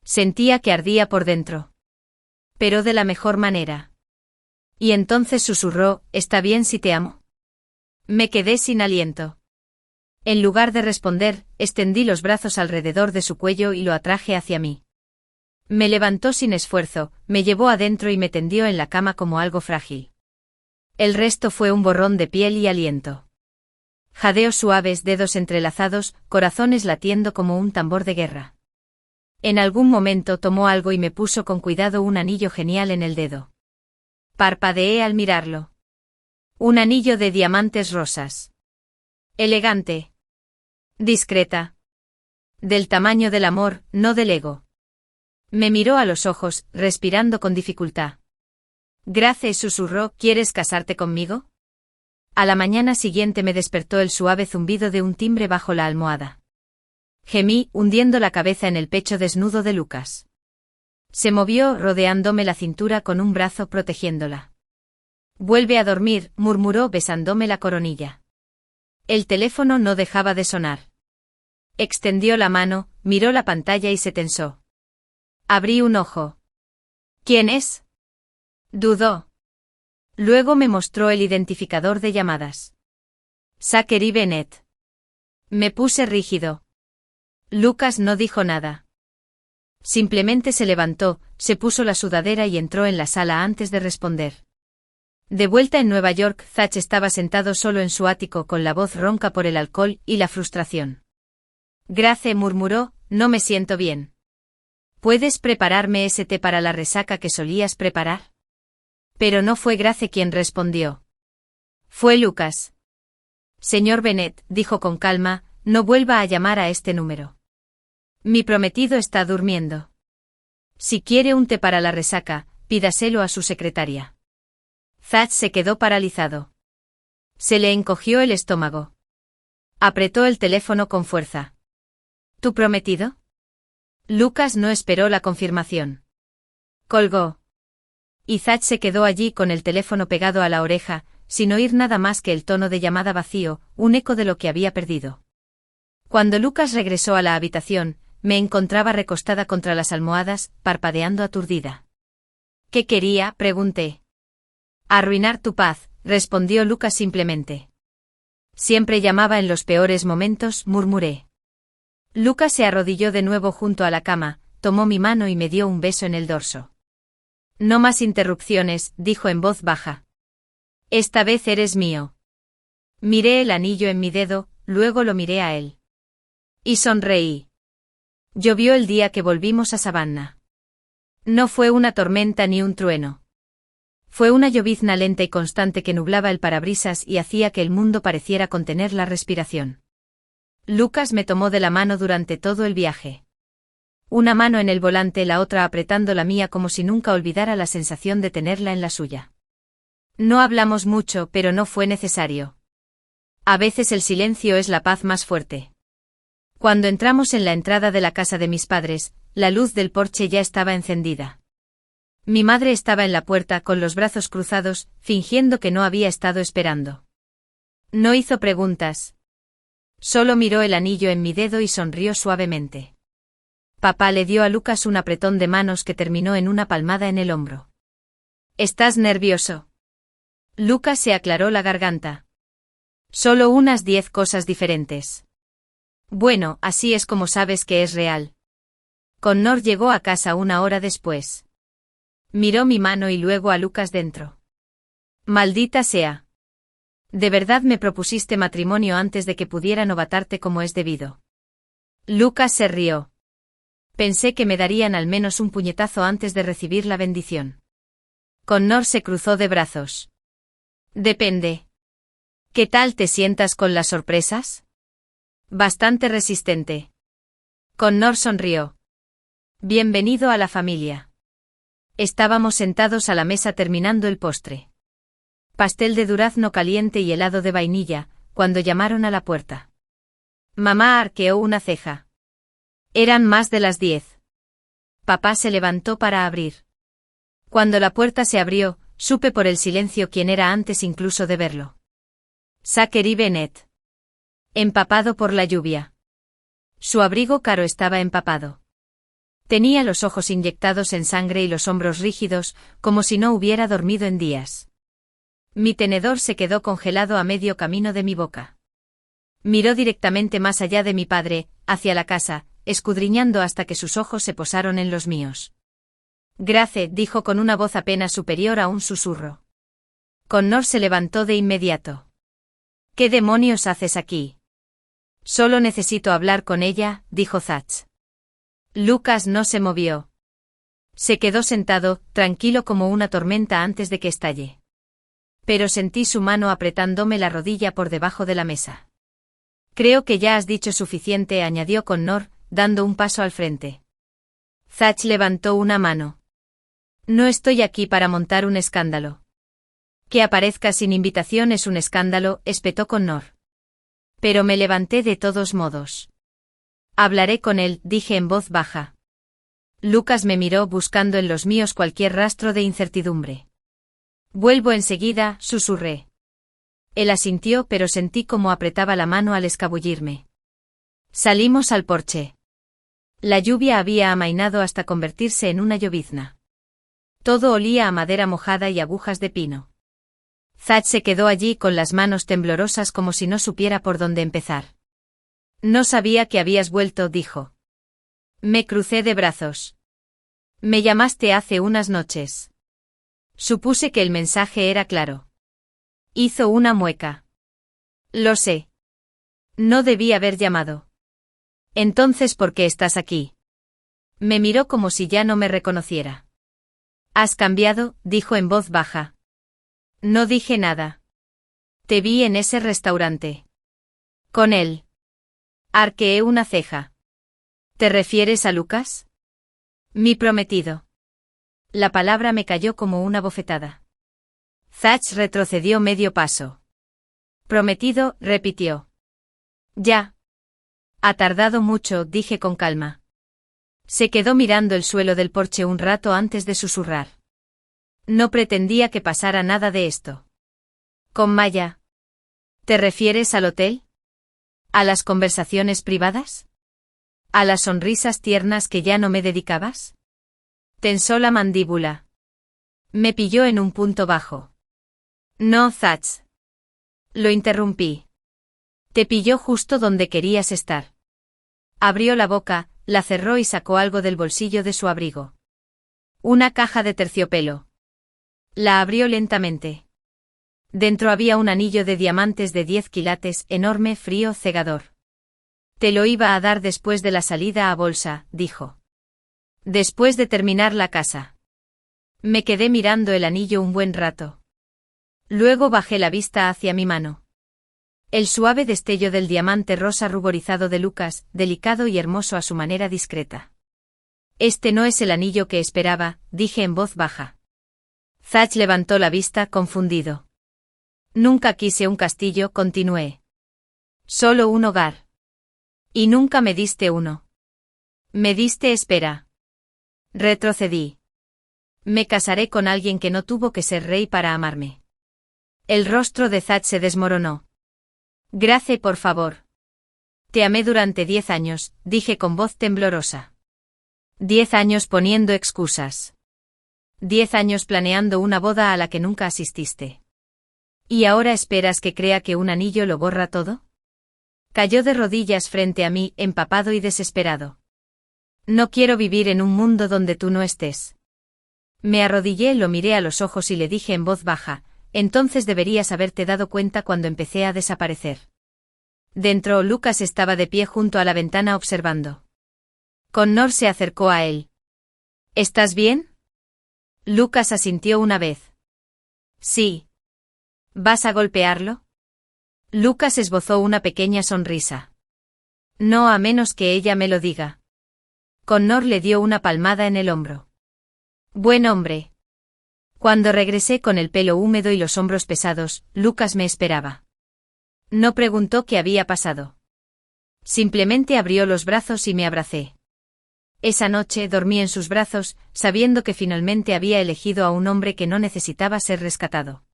Sentía que ardía por dentro. Pero de la mejor manera. Y entonces susurró, ¿está bien si te amo? Me quedé sin aliento. En lugar de responder, extendí los brazos alrededor de su cuello y lo atraje hacia mí. Me levantó sin esfuerzo, me llevó adentro y me tendió en la cama como algo frágil. El resto fue un borrón de piel y aliento. Jadeos suaves, dedos entrelazados, corazones latiendo como un tambor de guerra. En algún momento tomó algo y me puso con cuidado un anillo genial en el dedo. Parpadeé al mirarlo. Un anillo de diamantes rosas. Elegante. Discreta. Del tamaño del amor, no del ego. Me miró a los ojos, respirando con dificultad. Grace susurró, ¿quieres casarte conmigo? A la mañana siguiente me despertó el suave zumbido de un timbre bajo la almohada. Gemí, hundiendo la cabeza en el pecho desnudo de Lucas. Se movió, rodeándome la cintura con un brazo protegiéndola. Vuelve a dormir, murmuró besándome la coronilla. El teléfono no dejaba de sonar. Extendió la mano, miró la pantalla y se tensó. Abrí un ojo. ¿Quién es? Dudó. Luego me mostró el identificador de llamadas. Zachary Bennett. Me puse rígido. Lucas no dijo nada. Simplemente se levantó, se puso la sudadera y entró en la sala antes de responder. De vuelta en Nueva York, Zach estaba sentado solo en su ático con la voz ronca por el alcohol y la frustración. Grace murmuró, no me siento bien. ¿Puedes prepararme ese té para la resaca que solías preparar? Pero no fue Grace quien respondió. Fue Lucas. Señor Bennett, dijo con calma, no vuelva a llamar a este número. Mi prometido está durmiendo. Si quiere un té para la resaca, pídaselo a su secretaria. Zach se quedó paralizado. Se le encogió el estómago. Apretó el teléfono con fuerza. ¿Tu prometido? Lucas no esperó la confirmación. Colgó. Y Zach se quedó allí con el teléfono pegado a la oreja, sin oír nada más que el tono de llamada vacío, un eco de lo que había perdido. Cuando Lucas regresó a la habitación, me encontraba recostada contra las almohadas, parpadeando aturdida. ¿Qué quería?, pregunté. Arruinar tu paz, respondió Lucas simplemente. Siempre llamaba en los peores momentos, murmuré. Lucas se arrodilló de nuevo junto a la cama, tomó mi mano y me dio un beso en el dorso. No más interrupciones, dijo en voz baja. Esta vez eres mío. Miré el anillo en mi dedo, luego lo miré a él. Y sonreí. Llovió el día que volvimos a Savannah. No fue una tormenta ni un trueno. Fue una llovizna lenta y constante que nublaba el parabrisas y hacía que el mundo pareciera contener la respiración. Lucas me tomó de la mano durante todo el viaje. Una mano en el volante, la otra apretando la mía como si nunca olvidara la sensación de tenerla en la suya. No hablamos mucho, pero no fue necesario. A veces el silencio es la paz más fuerte. Cuando entramos en la entrada de la casa de mis padres, la luz del porche ya estaba encendida. Mi madre estaba en la puerta con los brazos cruzados, fingiendo que no había estado esperando. No hizo preguntas. Solo miró el anillo en mi dedo y sonrió suavemente. Papá le dio a Lucas un apretón de manos que terminó en una palmada en el hombro. ¿Estás nervioso? Lucas se aclaró la garganta. Solo unas 10 cosas diferentes. Bueno, así es como sabes que es real. Connor llegó a casa una hora después. Miró mi mano y luego a Lucas dentro. Maldita sea. ¿De verdad me propusiste matrimonio antes de que pudiera novatarte como es debido? Lucas se rió. Pensé que me darían al menos un puñetazo antes de recibir la bendición. Connor se cruzó de brazos. Depende. ¿Qué tal te sientas con las sorpresas? Bastante resistente. Connor sonrió. Bienvenido a la familia. Estábamos sentados a la mesa terminando el postre. Pastel de durazno caliente y helado de vainilla, cuando llamaron a la puerta. Mamá arqueó una ceja. Eran más de las 10. Papá se levantó para abrir. Cuando la puerta se abrió, supe por el silencio quién era antes incluso de verlo. Zachary Bennett. Empapado por la lluvia. Su abrigo caro estaba empapado. Tenía los ojos inyectados en sangre y los hombros rígidos, como si no hubiera dormido en días. Mi tenedor se quedó congelado a medio camino de mi boca. Miró directamente más allá de mi padre, hacia la casa, escudriñando hasta que sus ojos se posaron en los míos. Grace, dijo con una voz apenas superior a un susurro. Connor se levantó de inmediato. ¿Qué demonios haces aquí? Solo necesito hablar con ella, dijo Zach. Lucas no se movió. Se quedó sentado, tranquilo como una tormenta antes de que estalle. Pero sentí su mano apretándome la rodilla por debajo de la mesa. Creo que ya has dicho suficiente, añadió Connor, dando un paso al frente. Zach levantó una mano. No estoy aquí para montar un escándalo. Que aparezca sin invitación es un escándalo, espetó Connor. Pero me levanté de todos modos. Hablaré con él, dije en voz baja. Lucas me miró buscando en los míos cualquier rastro de incertidumbre. Vuelvo enseguida, susurré. Él asintió, pero sentí cómo apretaba la mano al escabullirme. Salimos al porche. La lluvia había amainado hasta convertirse en una llovizna. Todo olía a madera mojada y agujas de pino. Zach se quedó allí con las manos temblorosas como si no supiera por dónde empezar. No sabía que habías vuelto, dijo. Me crucé de brazos. Me llamaste hace unas noches. Supuse que el mensaje era claro. Hizo una mueca. Lo sé. No debí haber llamado. Entonces, ¿por qué estás aquí? Me miró como si ya no me reconociera. Has cambiado, dijo en voz baja. No dije nada. Te vi en ese restaurante. Con él. Arqueé una ceja. ¿Te refieres a Lucas? Mi prometido. La palabra me cayó como una bofetada. Zach retrocedió medio paso. Prometido, repitió. Ya. Ha tardado mucho, dije con calma. Se quedó mirando el suelo del porche un rato antes de susurrar. No pretendía que pasara nada de esto. Con Maya. ¿Te refieres al hotel? ¿A las conversaciones privadas? ¿A las sonrisas tiernas que ya no me dedicabas? Tensó la mandíbula. Me pilló en un punto bajo. No, Zach. Lo interrumpí. Te pilló justo donde querías estar. Abrió la boca, la cerró y sacó algo del bolsillo de su abrigo. Una caja de terciopelo. La abrió lentamente. Dentro había un anillo de diamantes de 10 quilates, enorme, frío, cegador. Te lo iba a dar después de la salida a bolsa, dijo. Después de terminar la casa. Me quedé mirando el anillo un buen rato. Luego bajé la vista hacia mi mano. El suave destello del diamante rosa ruborizado de Lucas, delicado y hermoso a su manera discreta. Este no es el anillo que esperaba, dije en voz baja. Zach levantó la vista, confundido. Nunca quise un castillo, continué. Solo un hogar. Y nunca me diste uno. Me diste espera. Retrocedí. Me casaré con alguien que no tuvo que ser rey para amarme. El rostro de Zach se desmoronó. Grace, por favor. Te amé durante 10 años, dije con voz temblorosa. 10 años poniendo excusas. 10 años planeando una boda a la que nunca asististe. ¿Y ahora esperas que crea que un anillo lo borra todo? Cayó de rodillas frente a mí, empapado y desesperado. No quiero vivir en un mundo donde tú no estés. Me arrodillé, lo miré a los ojos y le dije en voz baja, entonces deberías haberte dado cuenta cuando empecé a desaparecer. Dentro, Lucas estaba de pie junto a la ventana observando. Connor se acercó a él. ¿Estás bien? Lucas asintió una vez. Sí. ¿Vas a golpearlo? Lucas esbozó una pequeña sonrisa. No, a menos que ella me lo diga. Connor le dio una palmada en el hombro. Buen hombre. Cuando regresé con el pelo húmedo y los hombros pesados, Lucas me esperaba. No preguntó qué había pasado. Simplemente abrió los brazos y me abracé. Esa noche dormí en sus brazos, sabiendo que finalmente había elegido a un hombre que no necesitaba ser rescatado.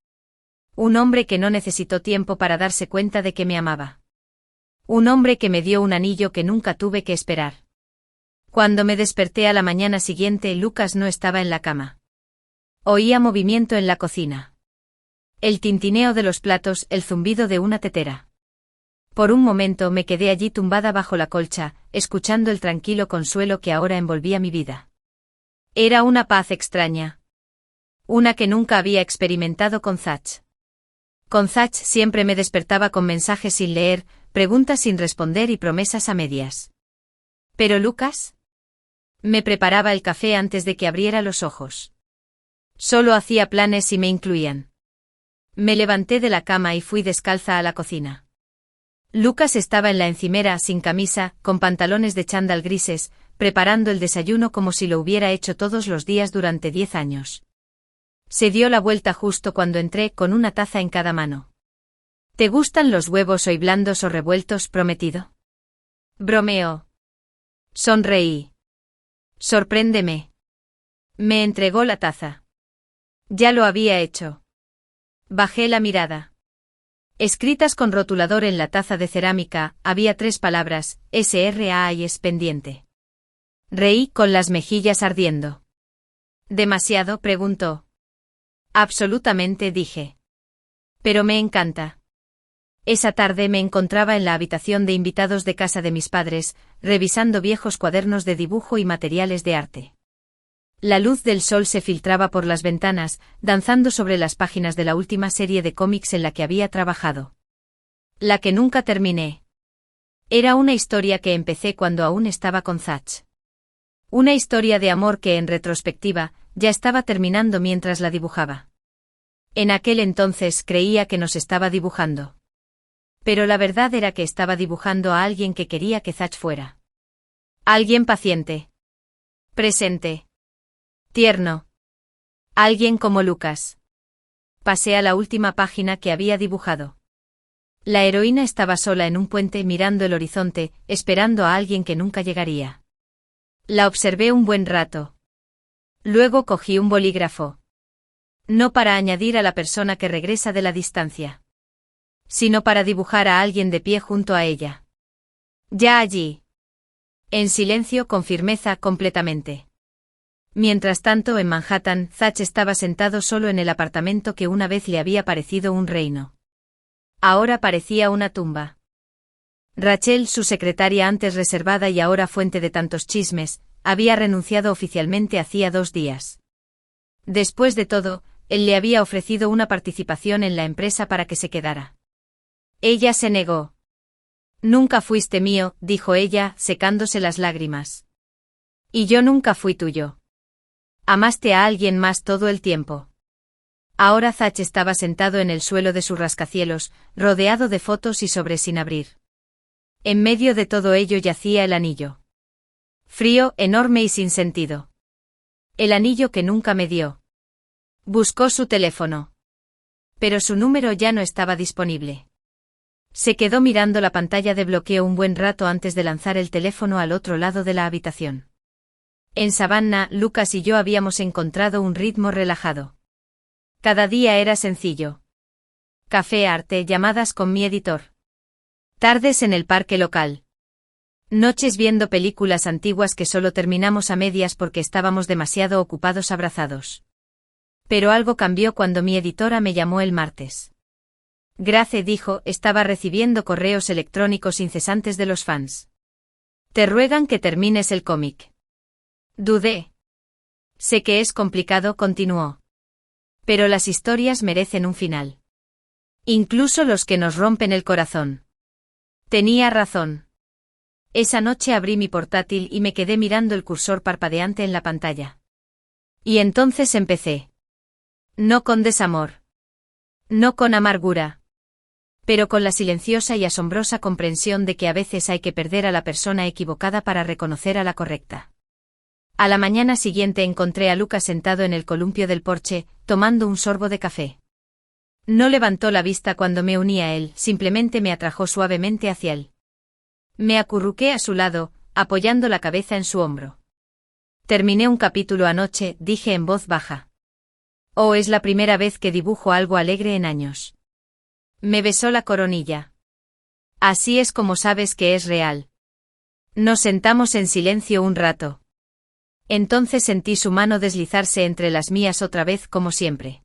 Un hombre que no necesitó tiempo para darse cuenta de que me amaba. Un hombre que me dio un anillo que nunca tuve que esperar. Cuando me desperté a la mañana siguiente, Lucas no estaba en la cama. Oía movimiento en la cocina. El tintineo de los platos, el zumbido de una tetera. Por un momento me quedé allí tumbada bajo la colcha, escuchando el tranquilo consuelo que ahora envolvía mi vida. Era una paz extraña. Una que nunca había experimentado con Zach. Con Zach siempre me despertaba con mensajes sin leer, preguntas sin responder y promesas a medias. ¿Pero Lucas? Me preparaba el café antes de que abriera los ojos. Solo hacía planes y me incluían. Me levanté de la cama y fui descalza a la cocina. Lucas estaba en la encimera, sin camisa, con pantalones de chándal grises, preparando el desayuno como si lo hubiera hecho todos los días durante 10 años. Se dio la vuelta justo cuando entré, con una taza en cada mano. ¿Te gustan los huevos hoy blandos o revueltos, prometido? Bromeó. Sonreí. Sorpréndeme. Me entregó la taza. Ya lo había hecho. Bajé la mirada. Escritas con rotulador en la taza de cerámica, había 3 palabras, SRA y es pendiente. Reí con las mejillas ardiendo. ¿Demasiado?, preguntó. Absolutamente, dije. Pero me encanta. Esa tarde me encontraba en la habitación de invitados de casa de mis padres, revisando viejos cuadernos de dibujo y materiales de arte. La luz del sol se filtraba por las ventanas, danzando sobre las páginas de la última serie de cómics en la que había trabajado. La que nunca terminé. Era una historia que empecé cuando aún estaba con Zach. Una historia de amor que, en retrospectiva, ya estaba terminando mientras la dibujaba. En aquel entonces creía que nos estaba dibujando. Pero la verdad era que estaba dibujando a alguien que quería que Zach fuera. Alguien paciente. Presente. Tierno. Alguien como Lucas. Pasé a la última página que había dibujado. La heroína estaba sola en un puente mirando el horizonte, esperando a alguien que nunca llegaría. La observé un buen rato. Luego cogí un bolígrafo. No para añadir a la persona que regresa de la distancia, sino para dibujar a alguien de pie junto a ella. Ya allí. En silencio, con firmeza, completamente. Mientras tanto, en Manhattan, Zach estaba sentado solo en el apartamento que una vez le había parecido un reino. Ahora parecía una tumba. Rachel, su secretaria antes reservada y ahora fuente de tantos chismes, había renunciado oficialmente hacía 2 días. Después de todo, él le había ofrecido una participación en la empresa para que se quedara. Ella se negó. Nunca fuiste mío, dijo ella, secándose las lágrimas. Y yo nunca fui tuyo. Amaste a alguien más todo el tiempo. Ahora Zach estaba sentado en el suelo de su rascacielos, rodeado de fotos y sobres sin abrir. En medio de todo ello yacía el anillo. Frío, enorme y sin sentido. El anillo que nunca me dio. Buscó su teléfono. Pero su número ya no estaba disponible. Se quedó mirando la pantalla de bloqueo un buen rato antes de lanzar el teléfono al otro lado de la habitación. En Savannah, Lucas y yo habíamos encontrado un ritmo relajado. Cada día era sencillo. Café, arte, llamadas con mi editor. Tardes en el parque local. Noches viendo películas antiguas que solo terminamos a medias porque estábamos demasiado ocupados abrazados. Pero algo cambió cuando mi editora me llamó el martes. Grace, dijo, estaba recibiendo correos electrónicos incesantes de los fans. Te ruegan que termines el cómic. Dudé. Sé que es complicado, continuó. Pero las historias merecen un final. Incluso los que nos rompen el corazón. Tenía razón. Esa noche abrí mi portátil y me quedé mirando el cursor parpadeante en la pantalla. Y entonces empecé. No con desamor. No con amargura. Pero con la silenciosa y asombrosa comprensión de que a veces hay que perder a la persona equivocada para reconocer a la correcta. A la mañana siguiente encontré a Lucas sentado en el columpio del porche, tomando un sorbo de café. No levantó la vista cuando me uní a él, simplemente me atrajo suavemente hacia él. Me acurruqué a su lado, apoyando la cabeza en su hombro. Terminé un capítulo anoche, dije en voz baja. Oh, es la primera vez que dibujo algo alegre en años. Me besó la coronilla. Así es como sabes que es real. Nos sentamos en silencio un rato. Entonces sentí su mano deslizarse entre las mías otra vez como siempre.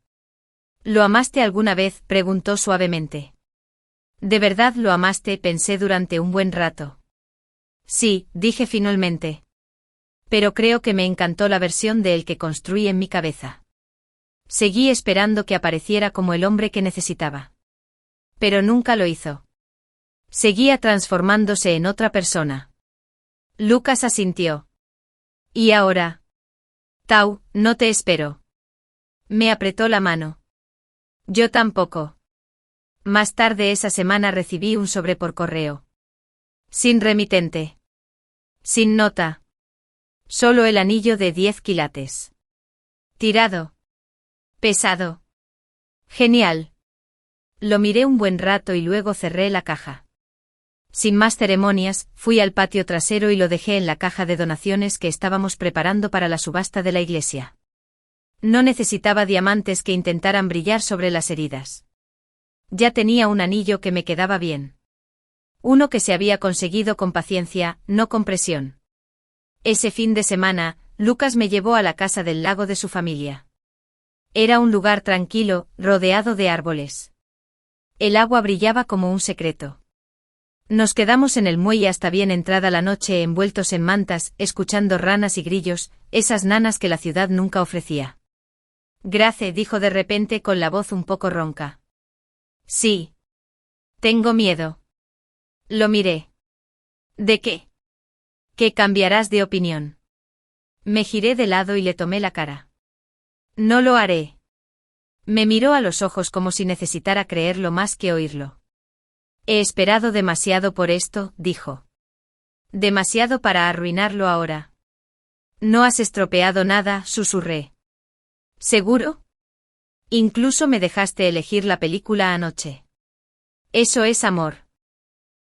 ¿Lo amaste alguna vez?, preguntó suavemente. ¿De verdad lo amaste?, pensé durante un buen rato. Sí, dije finalmente. Pero creo que me encantó la versión de él que construí en mi cabeza. Seguí esperando que apareciera como el hombre que necesitaba. Pero nunca lo hizo. Seguía transformándose en otra persona. Lucas asintió. ¿Y ahora? Tau, no te espero. Me apretó la mano. Yo tampoco. Más tarde esa semana recibí un sobre por correo. Sin remitente. Sin nota. Solo el anillo de 10 quilates. Tirado. Pesado. Genial. Lo miré un buen rato y luego cerré la caja. Sin más ceremonias, fui al patio trasero y lo dejé en la caja de donaciones que estábamos preparando para la subasta de la iglesia. No necesitaba diamantes que intentaran brillar sobre las heridas. Ya tenía un anillo que me quedaba bien. Uno que se había conseguido con paciencia, no con presión. Ese fin de semana, Lucas me llevó a la casa del lago de su familia. Era un lugar tranquilo, rodeado de árboles. El agua brillaba como un secreto. Nos quedamos en el muelle hasta bien entrada la noche envueltos en mantas, escuchando ranas y grillos, esas nanas que la ciudad nunca ofrecía. Grace, dijo de repente con la voz un poco ronca. Sí. Tengo miedo. Lo miré. ¿De qué? Que cambiarás de opinión. Me giré de lado y le tomé la cara. No lo haré. Me miró a los ojos como si necesitara creerlo más que oírlo. He esperado demasiado por esto, dijo. Demasiado para arruinarlo ahora. No has estropeado nada, susurré. ¿Seguro? Incluso me dejaste elegir la película anoche. Eso es amor.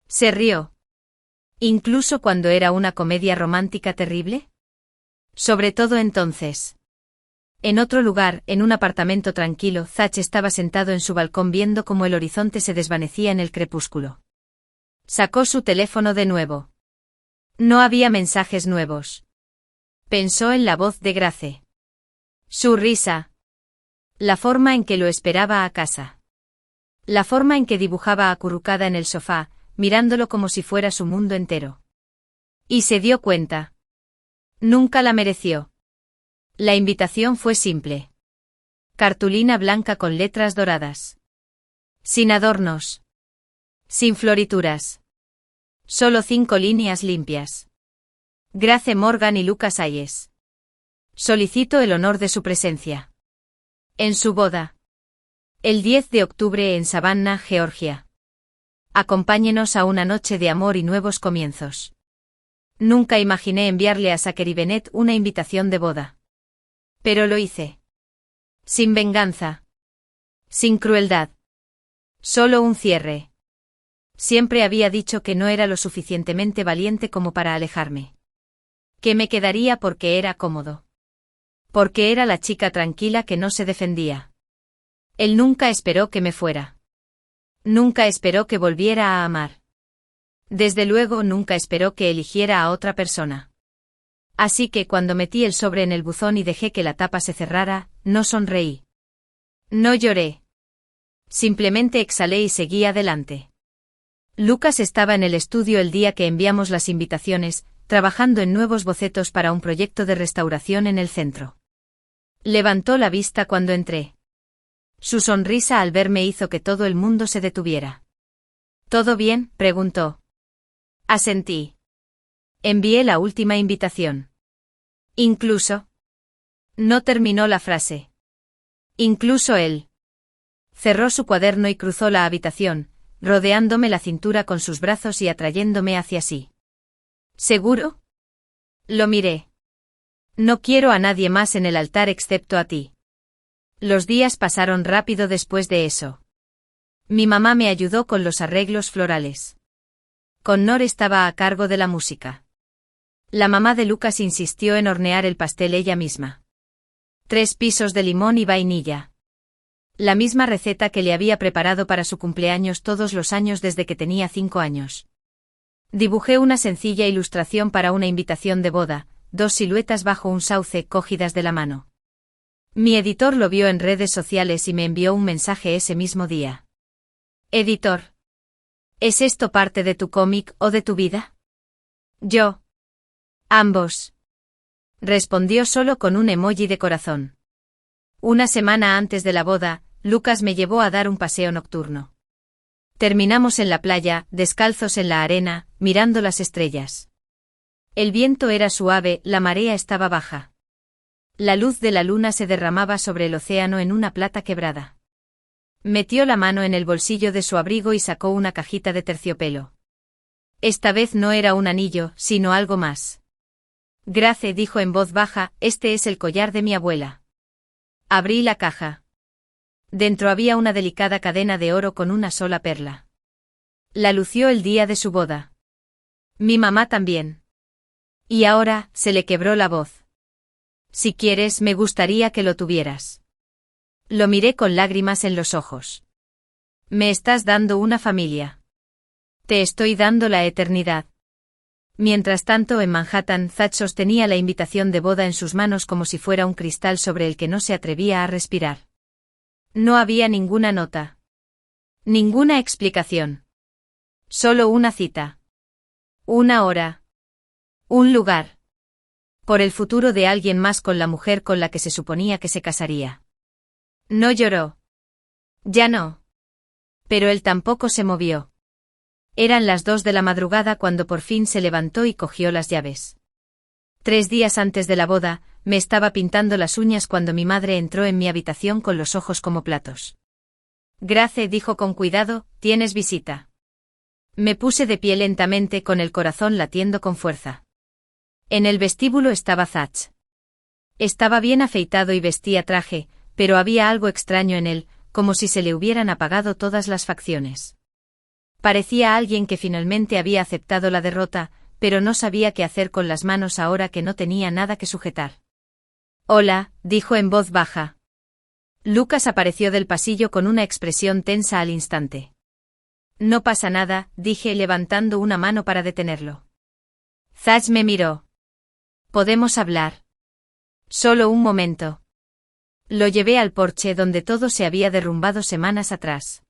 Se rió. ¿Incluso cuando era una comedia romántica terrible? Sobre todo entonces. En otro lugar, en un apartamento tranquilo, Zach estaba sentado en su balcón viendo cómo el horizonte se desvanecía en el crepúsculo. Sacó su teléfono de nuevo. No había mensajes nuevos. Pensó en la voz de Grace. Su risa. La forma en que lo esperaba a casa. La forma en que dibujaba acurrucada en el sofá, mirándolo como si fuera su mundo entero. Y se dio cuenta. Nunca la mereció. La invitación fue simple. Cartulina blanca con letras doradas. Sin adornos. Sin florituras. Solo 5 líneas limpias. Grace Morgan y Lucas Hayes. Solicito el honor de su presencia. En su boda. El 10 de octubre en Savannah, Georgia. Acompáñenos a una noche de amor y nuevos comienzos. Nunca imaginé enviarle a Zachary Bennett una invitación de boda. Pero lo hice. Sin venganza. Sin crueldad. Solo un cierre. Siempre había dicho que no era lo suficientemente valiente como para alejarme. Que me quedaría porque era cómodo. Porque era la chica tranquila que no se defendía. Él nunca esperó que me fuera. Nunca esperó que volviera a amar. Desde luego nunca esperó que eligiera a otra persona. Así que cuando metí el sobre en el buzón y dejé que la tapa se cerrara, no sonreí. No lloré. Simplemente exhalé y seguí adelante. Lucas estaba en el estudio el día que enviamos las invitaciones, trabajando en nuevos bocetos para un proyecto de restauración en el centro. Levantó la vista cuando entré. Su sonrisa al verme hizo que todo el mundo se detuviera. ¿Todo bien?, preguntó. Asentí. Envié la última invitación. Incluso. No terminó la frase. Incluso él. Cerró su cuaderno y cruzó la habitación, rodeándome la cintura con sus brazos y atrayéndome hacia sí. ¿Seguro? Lo miré. No quiero a nadie más en el altar excepto a ti. Los días pasaron rápido después de eso. Mi mamá me ayudó con los arreglos florales. Connor estaba a cargo de la música. La mamá de Lucas insistió en hornear el pastel ella misma. 3 pisos de limón y vainilla. La misma receta que le había preparado para su cumpleaños todos los años desde que tenía 5 años. Dibujé una sencilla ilustración para una invitación de boda, 2 siluetas bajo un sauce cogidas de la mano. Mi editor lo vio en redes sociales y me envió un mensaje ese mismo día. Editor. ¿Es esto parte de tu cómic o de tu vida? Yo. Ambos. Respondió solo con un emoji de corazón. Una semana antes de la boda, Lucas me llevó a dar un paseo nocturno. Terminamos en la playa, descalzos en la arena, mirando las estrellas. El viento era suave, la marea estaba baja. La luz de la luna se derramaba sobre el océano en una plata quebrada. Metió la mano en el bolsillo de su abrigo y sacó una cajita de terciopelo. Esta vez no era un anillo, sino algo más. Grace dijo en voz baja, este es el collar de mi abuela. Abrí la caja. Dentro había una delicada cadena de oro con una sola perla. La lució el día de su boda. Mi mamá también. Y ahora, se le quebró la voz. Si quieres, me gustaría que lo tuvieras. Lo miré con lágrimas en los ojos. Me estás dando una familia. Te estoy dando la eternidad. Mientras tanto, en Manhattan, Zach sostenía la invitación de boda en sus manos como si fuera un cristal sobre el que no se atrevía a respirar. No había ninguna nota. Ninguna explicación. Solo una cita. Una hora. Un lugar. Por el futuro de alguien más con la mujer con la que se suponía que se casaría. No lloró. Ya no. Pero él tampoco se movió. Eran las 2 de la madrugada cuando por fin se levantó y cogió las llaves. 3 días antes de la boda, me estaba pintando las uñas cuando mi madre entró en mi habitación con los ojos como platos. Grace dijo con cuidado, ¿tienes visita? Me puse de pie lentamente con el corazón latiendo con fuerza. En el vestíbulo estaba Zach. Estaba bien afeitado y vestía traje, pero había algo extraño en él, como si se le hubieran apagado todas las facciones. Parecía alguien que finalmente había aceptado la derrota, pero no sabía qué hacer con las manos ahora que no tenía nada que sujetar. Hola, dijo en voz baja. Lucas apareció del pasillo con una expresión tensa al instante. No pasa nada, dije levantando una mano para detenerlo. Zach me miró. ¿Podemos hablar? Solo un momento. Lo llevé al porche donde todo se había derrumbado semanas atrás.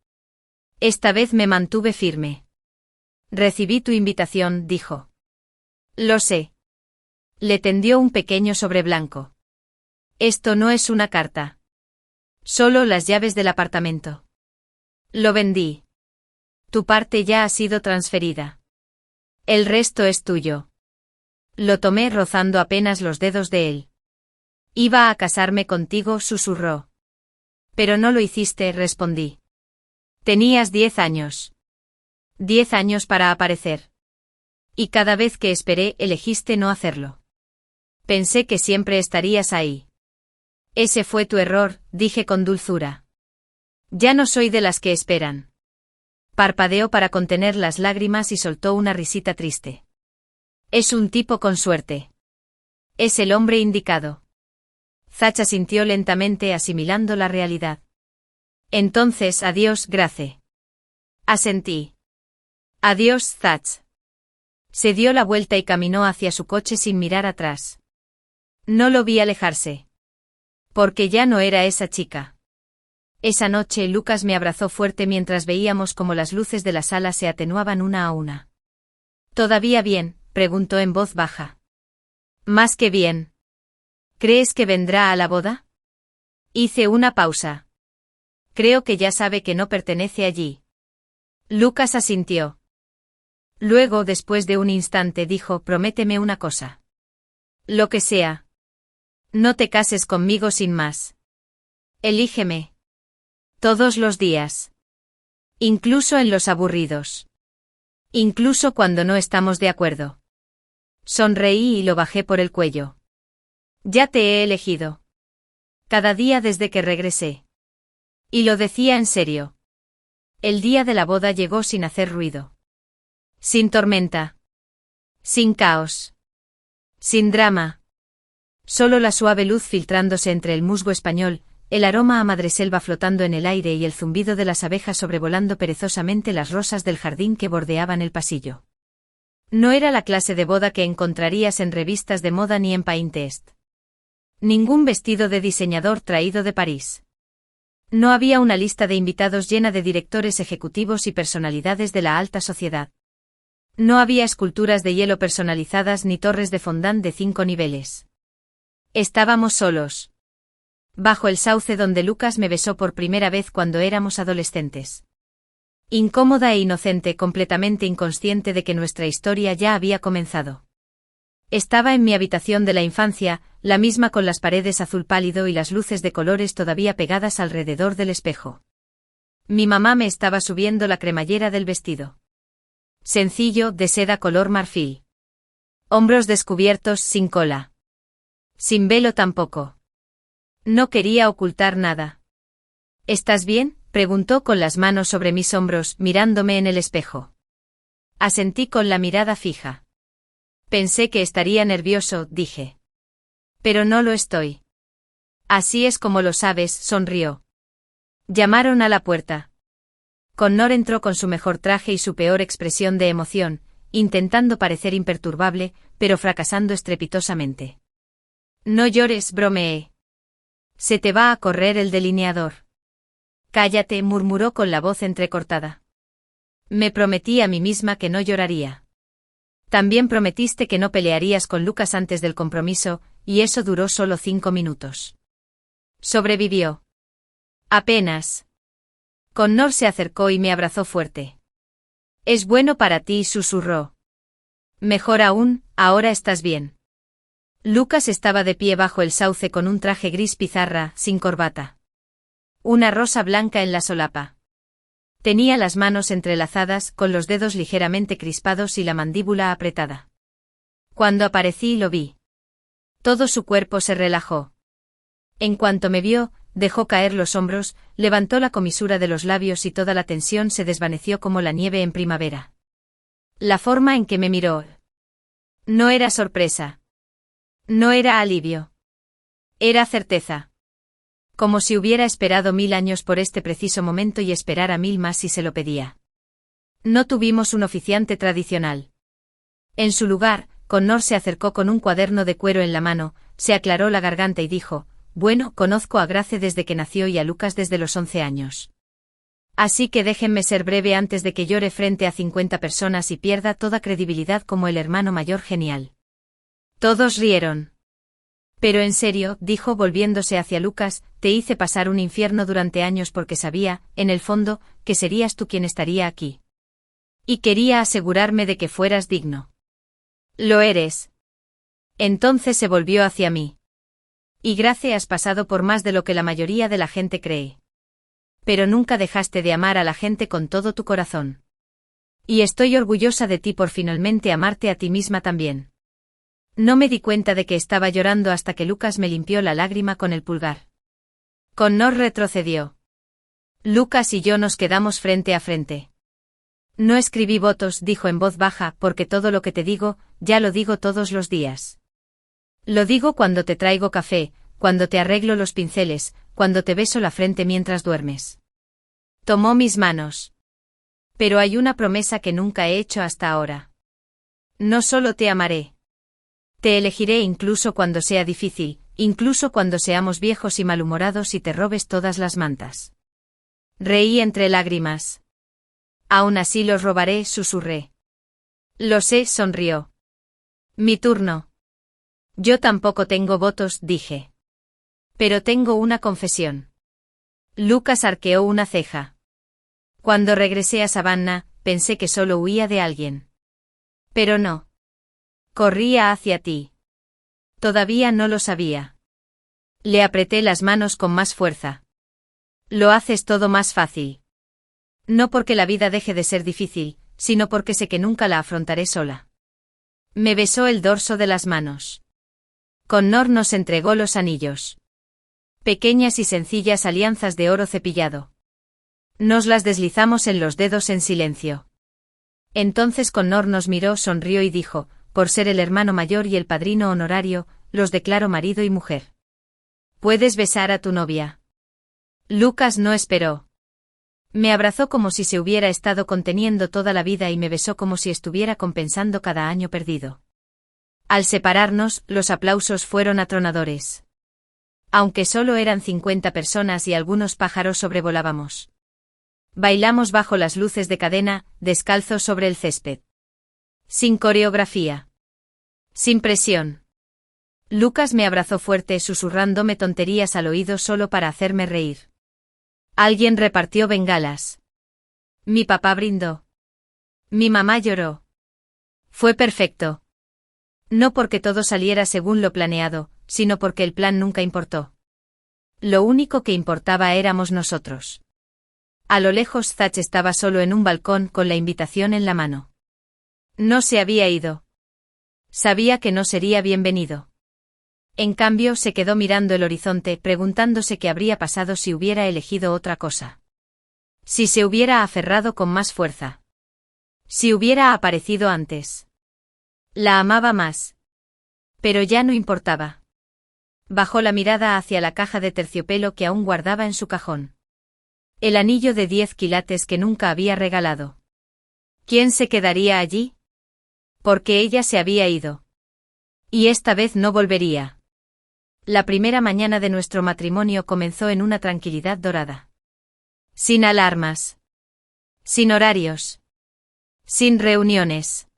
Esta vez me mantuve firme. Recibí tu invitación, dijo. Lo sé. Le tendió un pequeño sobre blanco. Esto no es una carta. Solo las llaves del apartamento. Lo vendí. Tu parte ya ha sido transferida. El resto es tuyo. Lo tomé rozando apenas los dedos de él. Iba a casarme contigo, susurró. Pero no lo hiciste, respondí. Tenías 10 años. 10 años para aparecer. Y cada vez que esperé, elegiste no hacerlo. Pensé que siempre estarías ahí. Ese fue tu error, dije con dulzura. Ya no soy de las que esperan. Parpadeó para contener las lágrimas y soltó una risita triste. Es un tipo con suerte. Es el hombre indicado. Zach asintió lentamente asimilando la realidad. Entonces, adiós, Grace. Asentí. Adiós, Zach. Se dio la vuelta y caminó hacia su coche sin mirar atrás. No lo vi alejarse. Porque ya no era esa chica. Esa noche Lucas me abrazó fuerte mientras veíamos cómo las luces de la sala se atenuaban una a una. ¿Todavía bien?, preguntó en voz baja. Más que bien. ¿Crees que vendrá a la boda? Hice una pausa. Creo que ya sabe que no pertenece allí. Lucas asintió. Luego, después de un instante, dijo: prométeme una cosa. Lo que sea. No te cases conmigo sin más. Elígeme. Todos los días. Incluso en los aburridos. Incluso cuando no estamos de acuerdo. Sonreí y lo bajé por el cuello. Ya te he elegido. Cada día desde que regresé. Y lo decía en serio. El día de la boda llegó sin hacer ruido. Sin tormenta. Sin caos. Sin drama. Solo la suave luz filtrándose entre el musgo español, el aroma a madreselva flotando en el aire y el zumbido de las abejas sobrevolando perezosamente las rosas del jardín que bordeaban el pasillo. No era la clase de boda que encontrarías en revistas de moda ni en Pinterest. Ningún vestido de diseñador traído de París. No había una lista de invitados llena de directores ejecutivos y personalidades de la alta sociedad. No había esculturas de hielo personalizadas ni torres de fondant de 5 niveles. Estábamos solos. Bajo el sauce donde Lucas me besó por primera vez cuando éramos adolescentes. Incómoda e inocente, completamente inconsciente de que nuestra historia ya había comenzado. Estaba en mi habitación de la infancia, la misma con las paredes azul pálido y las luces de colores todavía pegadas alrededor del espejo. Mi mamá me estaba subiendo la cremallera del vestido. Sencillo, de seda color marfil. Hombros descubiertos, sin cola. Sin velo tampoco. No quería ocultar nada. ¿Estás bien?, preguntó con las manos sobre mis hombros, mirándome en el espejo. Asentí con la mirada fija. Pensé que estaría nervioso, dije. Pero no lo estoy. Así es como lo sabes, sonrió. Llamaron a la puerta. Connor entró con su mejor traje y su peor expresión de emoción, intentando parecer imperturbable, pero fracasando estrepitosamente. No llores, bromeé. Se te va a correr el delineador. Cállate, murmuró con la voz entrecortada. Me prometí a mí misma que no lloraría. También prometiste que no pelearías con Lucas antes del compromiso, y eso duró solo 5 minutos. Sobrevivió. Apenas. Connor se acercó y me abrazó fuerte. Es bueno para ti, susurró. Mejor aún, ahora estás bien. Lucas estaba de pie bajo el sauce con un traje gris pizarra, sin corbata. Una rosa blanca en la solapa. Tenía las manos entrelazadas, con los dedos ligeramente crispados y la mandíbula apretada. Cuando aparecí lo vi. Todo su cuerpo se relajó. En cuanto me vio, dejó caer los hombros, levantó la comisura de los labios y toda la tensión se desvaneció como la nieve en primavera. La forma en que me miró. No era sorpresa. No era alivio. Era certeza. Como si hubiera esperado 1000 años por este preciso momento y esperara 1000 más si se lo pedía. No tuvimos un oficiante tradicional. En su lugar, Connor se acercó con un cuaderno de cuero en la mano, se aclaró la garganta y dijo: bueno, conozco a Grace desde que nació y a Lucas desde los 11 años. Así que déjenme ser breve antes de que llore frente a 50 personas y pierda toda credibilidad como el hermano mayor genial. Todos rieron. Pero en serio, dijo volviéndose hacia Lucas, te hice pasar un infierno durante años porque sabía, en el fondo, que serías tú quien estaría aquí. Y quería asegurarme de que fueras digno. Lo eres. Entonces se volvió hacia mí. Y Grace, has pasado por más de lo que la mayoría de la gente cree. Pero nunca dejaste de amar a la gente con todo tu corazón. Y estoy orgullosa de ti por finalmente amarte a ti misma también. No me di cuenta de que estaba llorando hasta que Lucas me limpió la lágrima con el pulgar. Connor retrocedió. Lucas y yo nos quedamos frente a frente. No escribí votos, dijo en voz baja, porque todo lo que te digo, ya lo digo todos los días. Lo digo cuando te traigo café, cuando te arreglo los pinceles, cuando te beso la frente mientras duermes. Tomó mis manos. Pero hay una promesa que nunca he hecho hasta ahora. No solo te amaré. Te elegiré incluso cuando sea difícil, incluso cuando seamos viejos y malhumorados y te robes todas las mantas. Reí entre lágrimas. Aún así los robaré, susurré. Lo sé, sonrió. Mi turno. Yo tampoco tengo votos, dije. Pero tengo una confesión. Lucas arqueó una ceja. Cuando regresé a Savannah, pensé que solo huía de alguien. Pero no. Corría hacia ti. Todavía no lo sabía. Le apreté las manos con más fuerza. Lo haces todo más fácil. No porque la vida deje de ser difícil, sino porque sé que nunca la afrontaré sola. Me besó el dorso de las manos. Connor nos entregó los anillos. Pequeñas y sencillas alianzas de oro cepillado. Nos las deslizamos en los dedos en silencio. Entonces Connor nos miró, sonrió y dijo, por ser el hermano mayor y el padrino honorario, los declaro marido y mujer. Puedes besar a tu novia. Lucas no esperó. Me abrazó como si se hubiera estado conteniendo toda la vida y me besó como si estuviera compensando cada año perdido. Al separarnos, los aplausos fueron atronadores. Aunque solo eran 50 personas y algunos pájaros sobrevolábamos. Bailamos bajo las luces de cadena, descalzos sobre el césped. Sin coreografía. Sin presión. Lucas me abrazó fuerte susurrándome tonterías al oído solo para hacerme reír. Alguien repartió bengalas. Mi papá brindó. Mi mamá lloró. Fue perfecto. No porque todo saliera según lo planeado, sino porque el plan nunca importó. Lo único que importaba éramos nosotros. A lo lejos Zach estaba solo en un balcón con la invitación en la mano. No se había ido. Sabía que no sería bienvenido. En cambio se quedó mirando el horizonte preguntándose qué habría pasado si hubiera elegido otra cosa. Si se hubiera aferrado con más fuerza. Si hubiera aparecido antes. La amaba más. Pero ya no importaba. Bajó la mirada hacia la caja de terciopelo que aún guardaba en su cajón. El anillo de 10 quilates que nunca había regalado. ¿Quién se quedaría allí? Porque ella se había ido. Y esta vez no volvería. La primera mañana de nuestro matrimonio comenzó en una tranquilidad dorada. Sin alarmas. Sin horarios. Sin reuniones.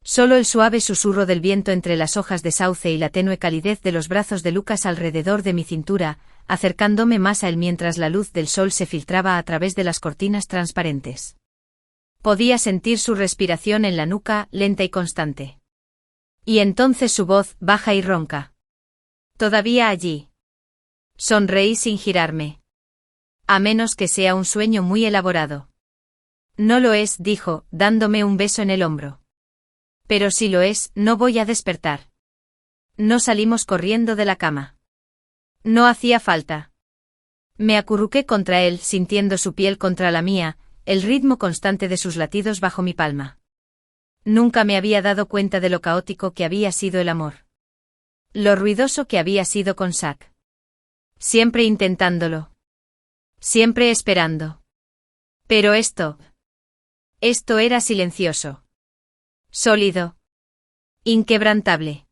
Solo el suave susurro del viento entre las hojas de sauce y la tenue calidez de los brazos de Lucas alrededor de mi cintura, acercándome más a él mientras la luz del sol se filtraba a través de las cortinas transparentes. Podía sentir su respiración en la nuca, lenta y constante. Y entonces su voz, baja y ronca. Todavía allí. Sonreí sin girarme. A menos que sea un sueño muy elaborado. No lo es, dijo, dándome un beso en el hombro. Pero si lo es, no voy a despertar. No salimos corriendo de la cama. No hacía falta. Me acurruqué contra él, sintiendo su piel contra la mía, el ritmo constante de sus latidos bajo mi palma. Nunca me había dado cuenta de lo caótico que había sido el amor. Lo ruidoso que había sido con Zach. Siempre intentándolo. Siempre esperando. Pero esto era silencioso. Sólido. Inquebrantable.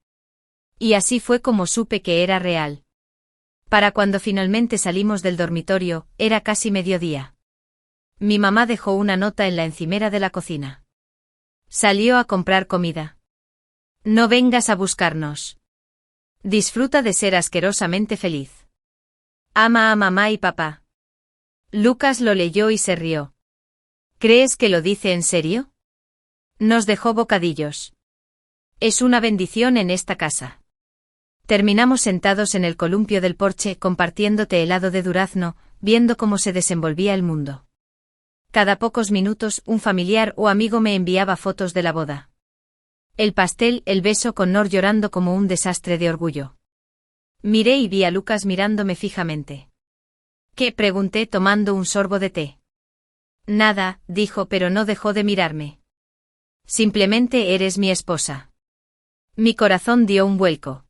Y así fue como supe que era real. Para cuando finalmente salimos del dormitorio, era casi mediodía. Mi mamá dejó una nota en la encimera de la cocina. Salió a comprar comida. No vengas a buscarnos. Disfruta de ser asquerosamente feliz. Ama a mamá y papá. Lucas lo leyó y se rió. ¿Crees que lo dice en serio? Nos dejó bocadillos. Es una bendición en esta casa. Terminamos sentados en el columpio del porche compartiendo té helado de durazno, viendo cómo se desenvolvía el mundo. Cada pocos minutos un familiar o amigo me enviaba fotos de la boda. El pastel, el beso con Nor llorando como un desastre de orgullo. Miré y vi a Lucas mirándome fijamente. ¿Qué? Pregunté tomando un sorbo de té. Nada, dijo, pero no dejó de mirarme. Simplemente eres mi esposa. Mi corazón dio un vuelco.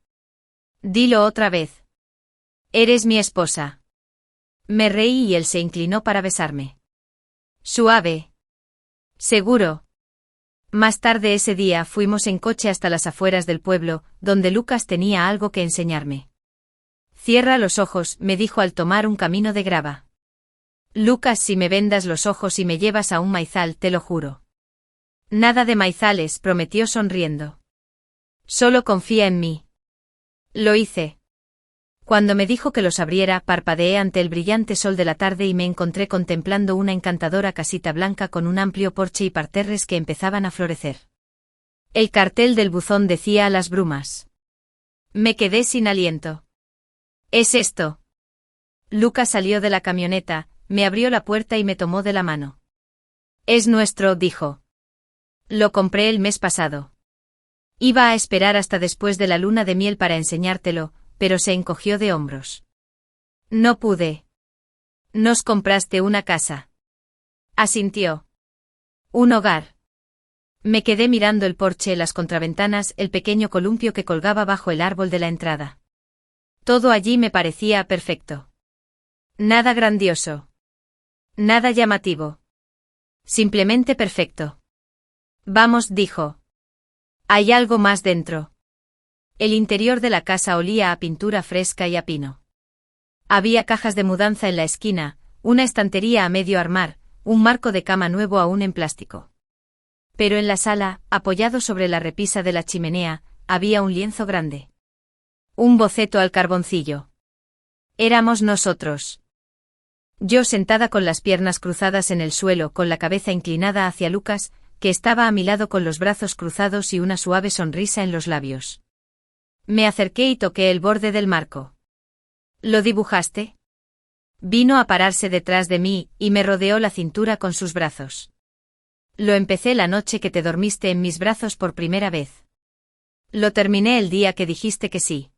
Dilo otra vez. Eres mi esposa. Me reí y él se inclinó para besarme. Suave. Seguro. Más tarde ese día fuimos en coche hasta las afueras del pueblo, donde Lucas tenía algo que enseñarme. Cierra los ojos, me dijo al tomar un camino de grava. Lucas, si me vendas los ojos y me llevas a un maizal, te lo juro. Nada de maizales, prometió sonriendo. Solo confía en mí. Lo hice. Cuando me dijo que los abriera, parpadeé ante el brillante sol de la tarde y me encontré contemplando una encantadora casita blanca con un amplio porche y parterres que empezaban a florecer. El cartel del buzón decía a las brumas. Me quedé sin aliento. ¿Es esto? Lucas salió de la camioneta, me abrió la puerta y me tomó de la mano. Es nuestro, dijo. Lo compré el mes pasado. Iba a esperar hasta después de la luna de miel para enseñártelo, pero se encogió de hombros. No pude. Nos compraste una casa. Asintió. Un hogar. Me quedé mirando el porche, las contraventanas, el pequeño columpio que colgaba bajo el árbol de la entrada. Todo allí me parecía perfecto. Nada grandioso. Nada llamativo. Simplemente perfecto. Vamos, dijo. Hay algo más dentro. El interior de la casa olía a pintura fresca y a pino. Había cajas de mudanza en la esquina, una estantería a medio armar, un marco de cama nuevo aún en plástico. Pero en la sala, apoyado sobre la repisa de la chimenea, había un lienzo grande. Un boceto al carboncillo. Éramos nosotros. Yo sentada con las piernas cruzadas en el suelo, con la cabeza inclinada hacia Lucas, que estaba a mi lado con los brazos cruzados y una suave sonrisa en los labios. Me acerqué y toqué el borde del marco. ¿Lo dibujaste? Vino a pararse detrás de mí, y me rodeó la cintura con sus brazos. Lo empecé la noche que te dormiste en mis brazos por primera vez. Lo terminé el día que dijiste que sí.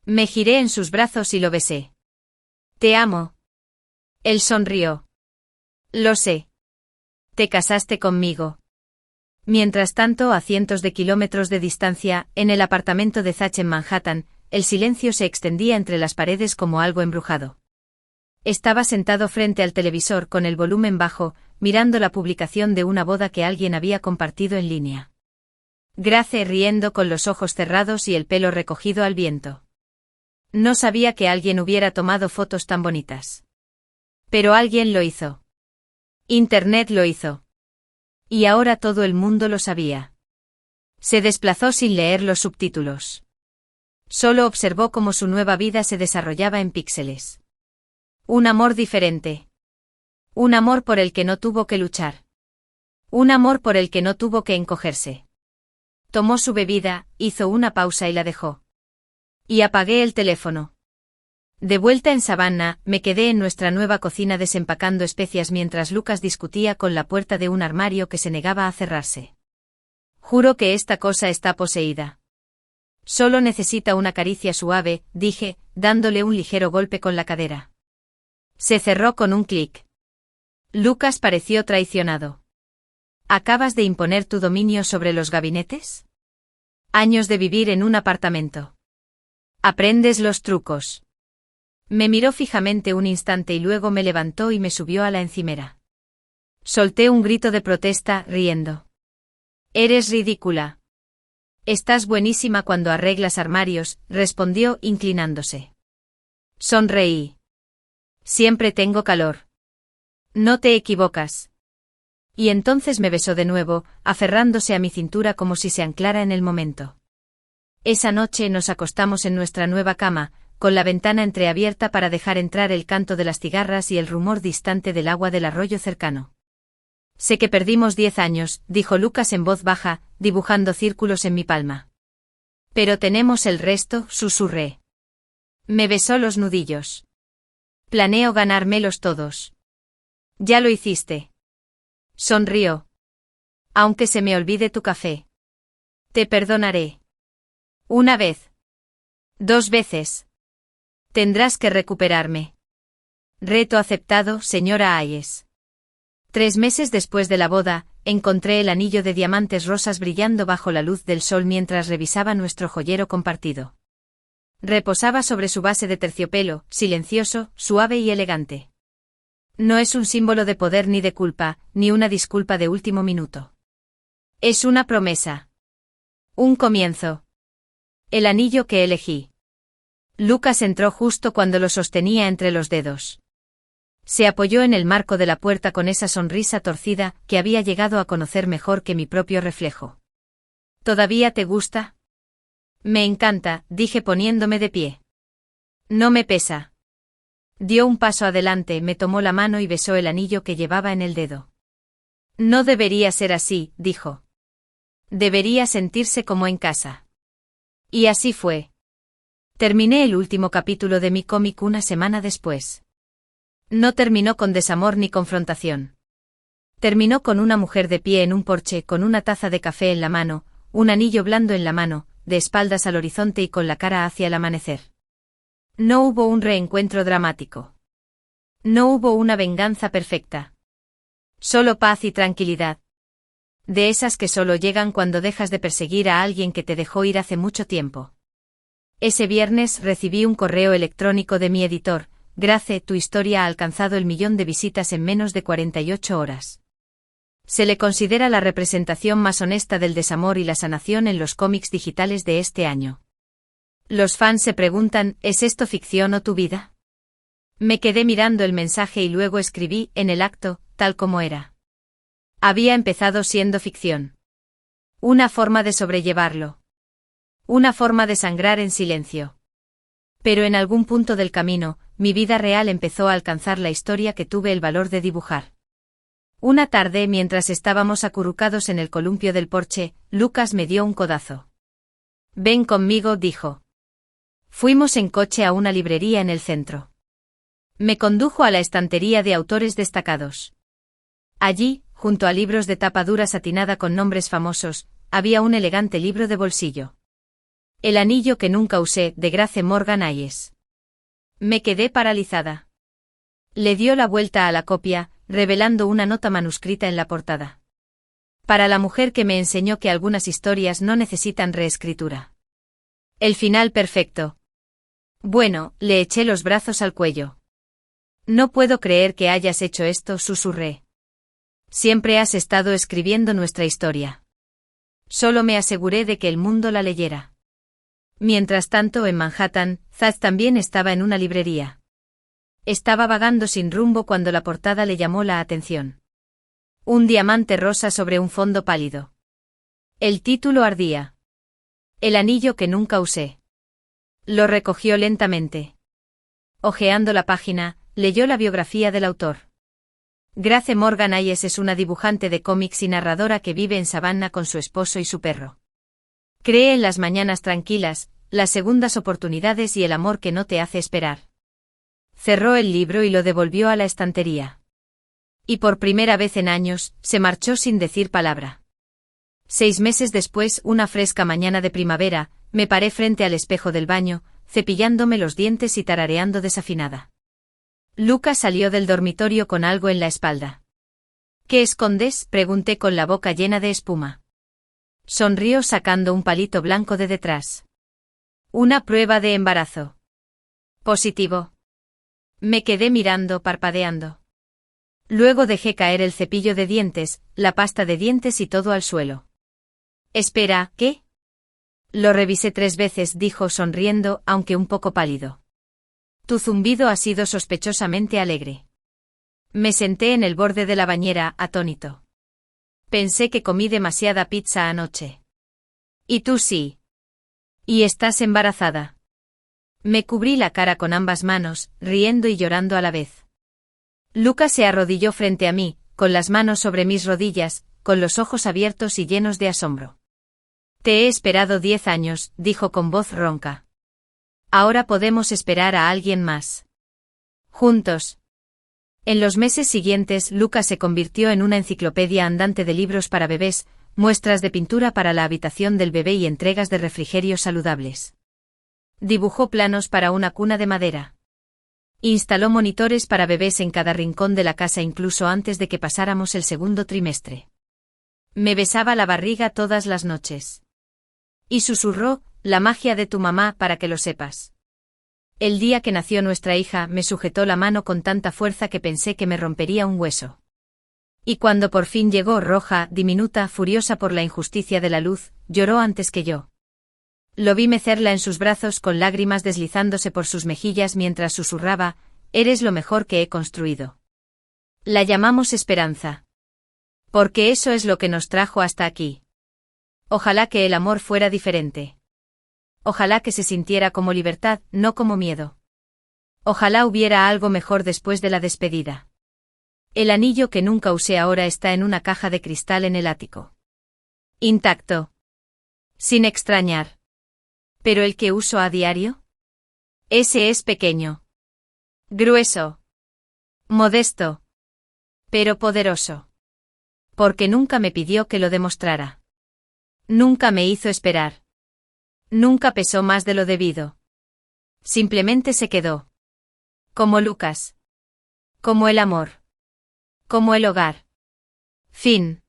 Me giré en sus brazos y lo besé. Te amo. Él sonrió. Lo sé. Te casaste conmigo. Mientras tanto, a cientos de kilómetros de distancia, en el apartamento de Zach en Manhattan, el silencio se extendía entre las paredes como algo embrujado. Estaba sentado frente al televisor con el volumen bajo, mirando la publicación de una boda que alguien había compartido en línea. Grace riendo con los ojos cerrados y el pelo recogido al viento. No sabía que alguien hubiera tomado fotos tan bonitas. Pero alguien lo hizo. Internet lo hizo. Y ahora todo el mundo lo sabía. Se desplazó sin leer los subtítulos. Solo observó cómo su nueva vida se desarrollaba en píxeles. Un amor diferente. Un amor por el que no tuvo que luchar. Un amor por el que no tuvo que encogerse. Tomó su bebida, hizo una pausa y la dejó. Y apagué el teléfono. De vuelta en Savannah, me quedé en nuestra nueva cocina desempacando especias mientras Lucas discutía con la puerta de un armario que se negaba a cerrarse. Juro que esta cosa está poseída. Solo necesita una caricia suave, dije, dándole un ligero golpe con la cadera. Se cerró con un clic. Lucas pareció traicionado. ¿Acabas de imponer tu dominio sobre los gabinetes? Años de vivir en un apartamento. Aprendes los trucos. Me miró fijamente un instante y luego me levantó y me subió a la encimera. Solté un grito de protesta, riendo. Eres ridícula. Estás buenísima cuando arreglas armarios, respondió, inclinándose. Sonreí. Siempre tengo calor. No te equivocas. Y entonces me besó de nuevo, aferrándose a mi cintura como si se anclara en el momento. Esa noche nos acostamos en nuestra nueva cama, con la ventana entreabierta para dejar entrar el canto de las cigarras y el rumor distante del agua del arroyo cercano. Sé que perdimos 10 años, dijo Lucas en voz baja, dibujando círculos en mi palma. Pero tenemos el resto, susurré. Me besó los nudillos. Planeo ganármelos todos. Ya lo hiciste. Sonrió. Aunque se me olvide tu café. Te perdonaré. Una vez. 2 veces. Tendrás que recuperarme. Reto aceptado, señora Hayes. 3 meses después de la boda, encontré el anillo de diamantes rosas brillando bajo la luz del sol mientras revisaba nuestro joyero compartido. Reposaba sobre su base de terciopelo, silencioso, suave y elegante. No es un símbolo de poder ni de culpa, ni una disculpa de último minuto. Es una promesa. Un comienzo. El anillo que elegí. Lucas entró justo cuando lo sostenía entre los dedos. Se apoyó en el marco de la puerta con esa sonrisa torcida que había llegado a conocer mejor que mi propio reflejo. ¿Todavía te gusta? Me encanta, dije poniéndome de pie. No me pesa. Dio un paso adelante, me tomó la mano y besó el anillo que llevaba en el dedo. No debería ser así, dijo. Debería sentirse como en casa. Y así fue. Terminé el último capítulo de mi cómic una semana después. No terminó con desamor ni confrontación. Terminó con una mujer de pie en un porche con una taza de café en la mano, un anillo blando en la mano, de espaldas al horizonte y con la cara hacia el amanecer. No hubo un reencuentro dramático. No hubo una venganza perfecta. Solo paz y tranquilidad. De esas que solo llegan cuando dejas de perseguir a alguien que te dejó ir hace mucho tiempo. Ese viernes recibí un correo electrónico de mi editor. Grace, tu historia ha alcanzado el 1.000.000 de visitas en menos de 48 horas. Se le considera la representación más honesta del desamor y la sanación en los cómics digitales de este año. Los fans se preguntan, ¿es esto ficción o tu vida? Me quedé mirando el mensaje y luego escribí, en el acto, tal como era. Había empezado siendo ficción. Una forma de sobrellevarlo. Una forma de sangrar en silencio. Pero en algún punto del camino, mi vida real empezó a alcanzar la historia que tuve el valor de dibujar. Una tarde, mientras estábamos acurrucados en el columpio del porche, Lucas me dio un codazo. Ven conmigo, dijo. Fuimos en coche a una librería en el centro. Me condujo a la estantería de autores destacados. Allí, junto a libros de tapa dura satinada con nombres famosos, había un elegante libro de bolsillo. El anillo que nunca usé, de Grace Morgan Hayes. Me quedé paralizada. Le dio la vuelta a la copia, revelando una nota manuscrita en la portada. Para la mujer que me enseñó que algunas historias no necesitan reescritura. El final perfecto. Bueno, le eché los brazos al cuello. No puedo creer que hayas hecho esto, susurré. Siempre has estado escribiendo nuestra historia. Solo me aseguré de que el mundo la leyera. Mientras tanto, en Manhattan, Zaz también estaba en una librería. Estaba vagando sin rumbo cuando la portada le llamó la atención. Un diamante rosa sobre un fondo pálido. El título ardía. El anillo que nunca usé. Lo recogió lentamente. Hojeando la página, leyó la biografía del autor. Grace Morgan Hayes es una dibujante de cómics y narradora que vive en Savannah con su esposo y su perro. Cree en las mañanas tranquilas, las segundas oportunidades y el amor que no te hace esperar. Cerró el libro y lo devolvió a la estantería. Y por primera vez en años, se marchó sin decir palabra. 6 meses después, una fresca mañana de primavera, me paré frente al espejo del baño, cepillándome los dientes y tarareando desafinada. Lucas salió del dormitorio con algo en la espalda. ¿Qué escondes?, pregunté con la boca llena de espuma. Sonrió sacando un palito blanco de detrás. Una prueba de embarazo. Positivo. Me quedé mirando, parpadeando. Luego dejé caer el cepillo de dientes, la pasta de dientes y todo al suelo. Espera, ¿qué? Lo revisé 3 veces, dijo sonriendo, aunque un poco pálido. Tu zumbido ha sido sospechosamente alegre. Me senté en el borde de la bañera, atónito. Pensé que comí demasiada pizza anoche. ¿Y tú sí? ¿Y estás embarazada? Me cubrí la cara con ambas manos, riendo y llorando a la vez. Lucas se arrodilló frente a mí, con las manos sobre mis rodillas, con los ojos abiertos y llenos de asombro. Te he esperado 10 años, dijo con voz ronca. Ahora podemos esperar a alguien más. Juntos. En los meses siguientes, Lucas se convirtió en una enciclopedia andante de libros para bebés, muestras de pintura para la habitación del bebé y entregas de refrigerios saludables. Dibujó planos para una cuna de madera. Instaló monitores para bebés en cada rincón de la casa incluso antes de que pasáramos el segundo trimestre. Me besaba la barriga todas las noches. Y susurró, la magia de tu mamá para que lo sepas. El día que nació nuestra hija me sujetó la mano con tanta fuerza que pensé que me rompería un hueso. Y cuando por fin llegó roja, diminuta, furiosa por la injusticia de la luz, lloró antes que yo. Lo vi mecerla en sus brazos con lágrimas deslizándose por sus mejillas mientras susurraba, eres lo mejor que he construido. La llamamos Esperanza. Porque eso es lo que nos trajo hasta aquí. Ojalá que el amor fuera diferente. Ojalá que se sintiera como libertad, no como miedo. Ojalá hubiera algo mejor después de la despedida. El anillo que nunca usé ahora está en una caja de cristal en el ático. Intacto. Sin extrañar. ¿Pero el que uso a diario? Ese es pequeño. Grueso. Modesto. Pero poderoso. Porque nunca me pidió que lo demostrara. Nunca me hizo esperar. Nunca pesó más de lo debido. Simplemente se quedó. Como Lucas. Como el amor. Como el hogar. Fin.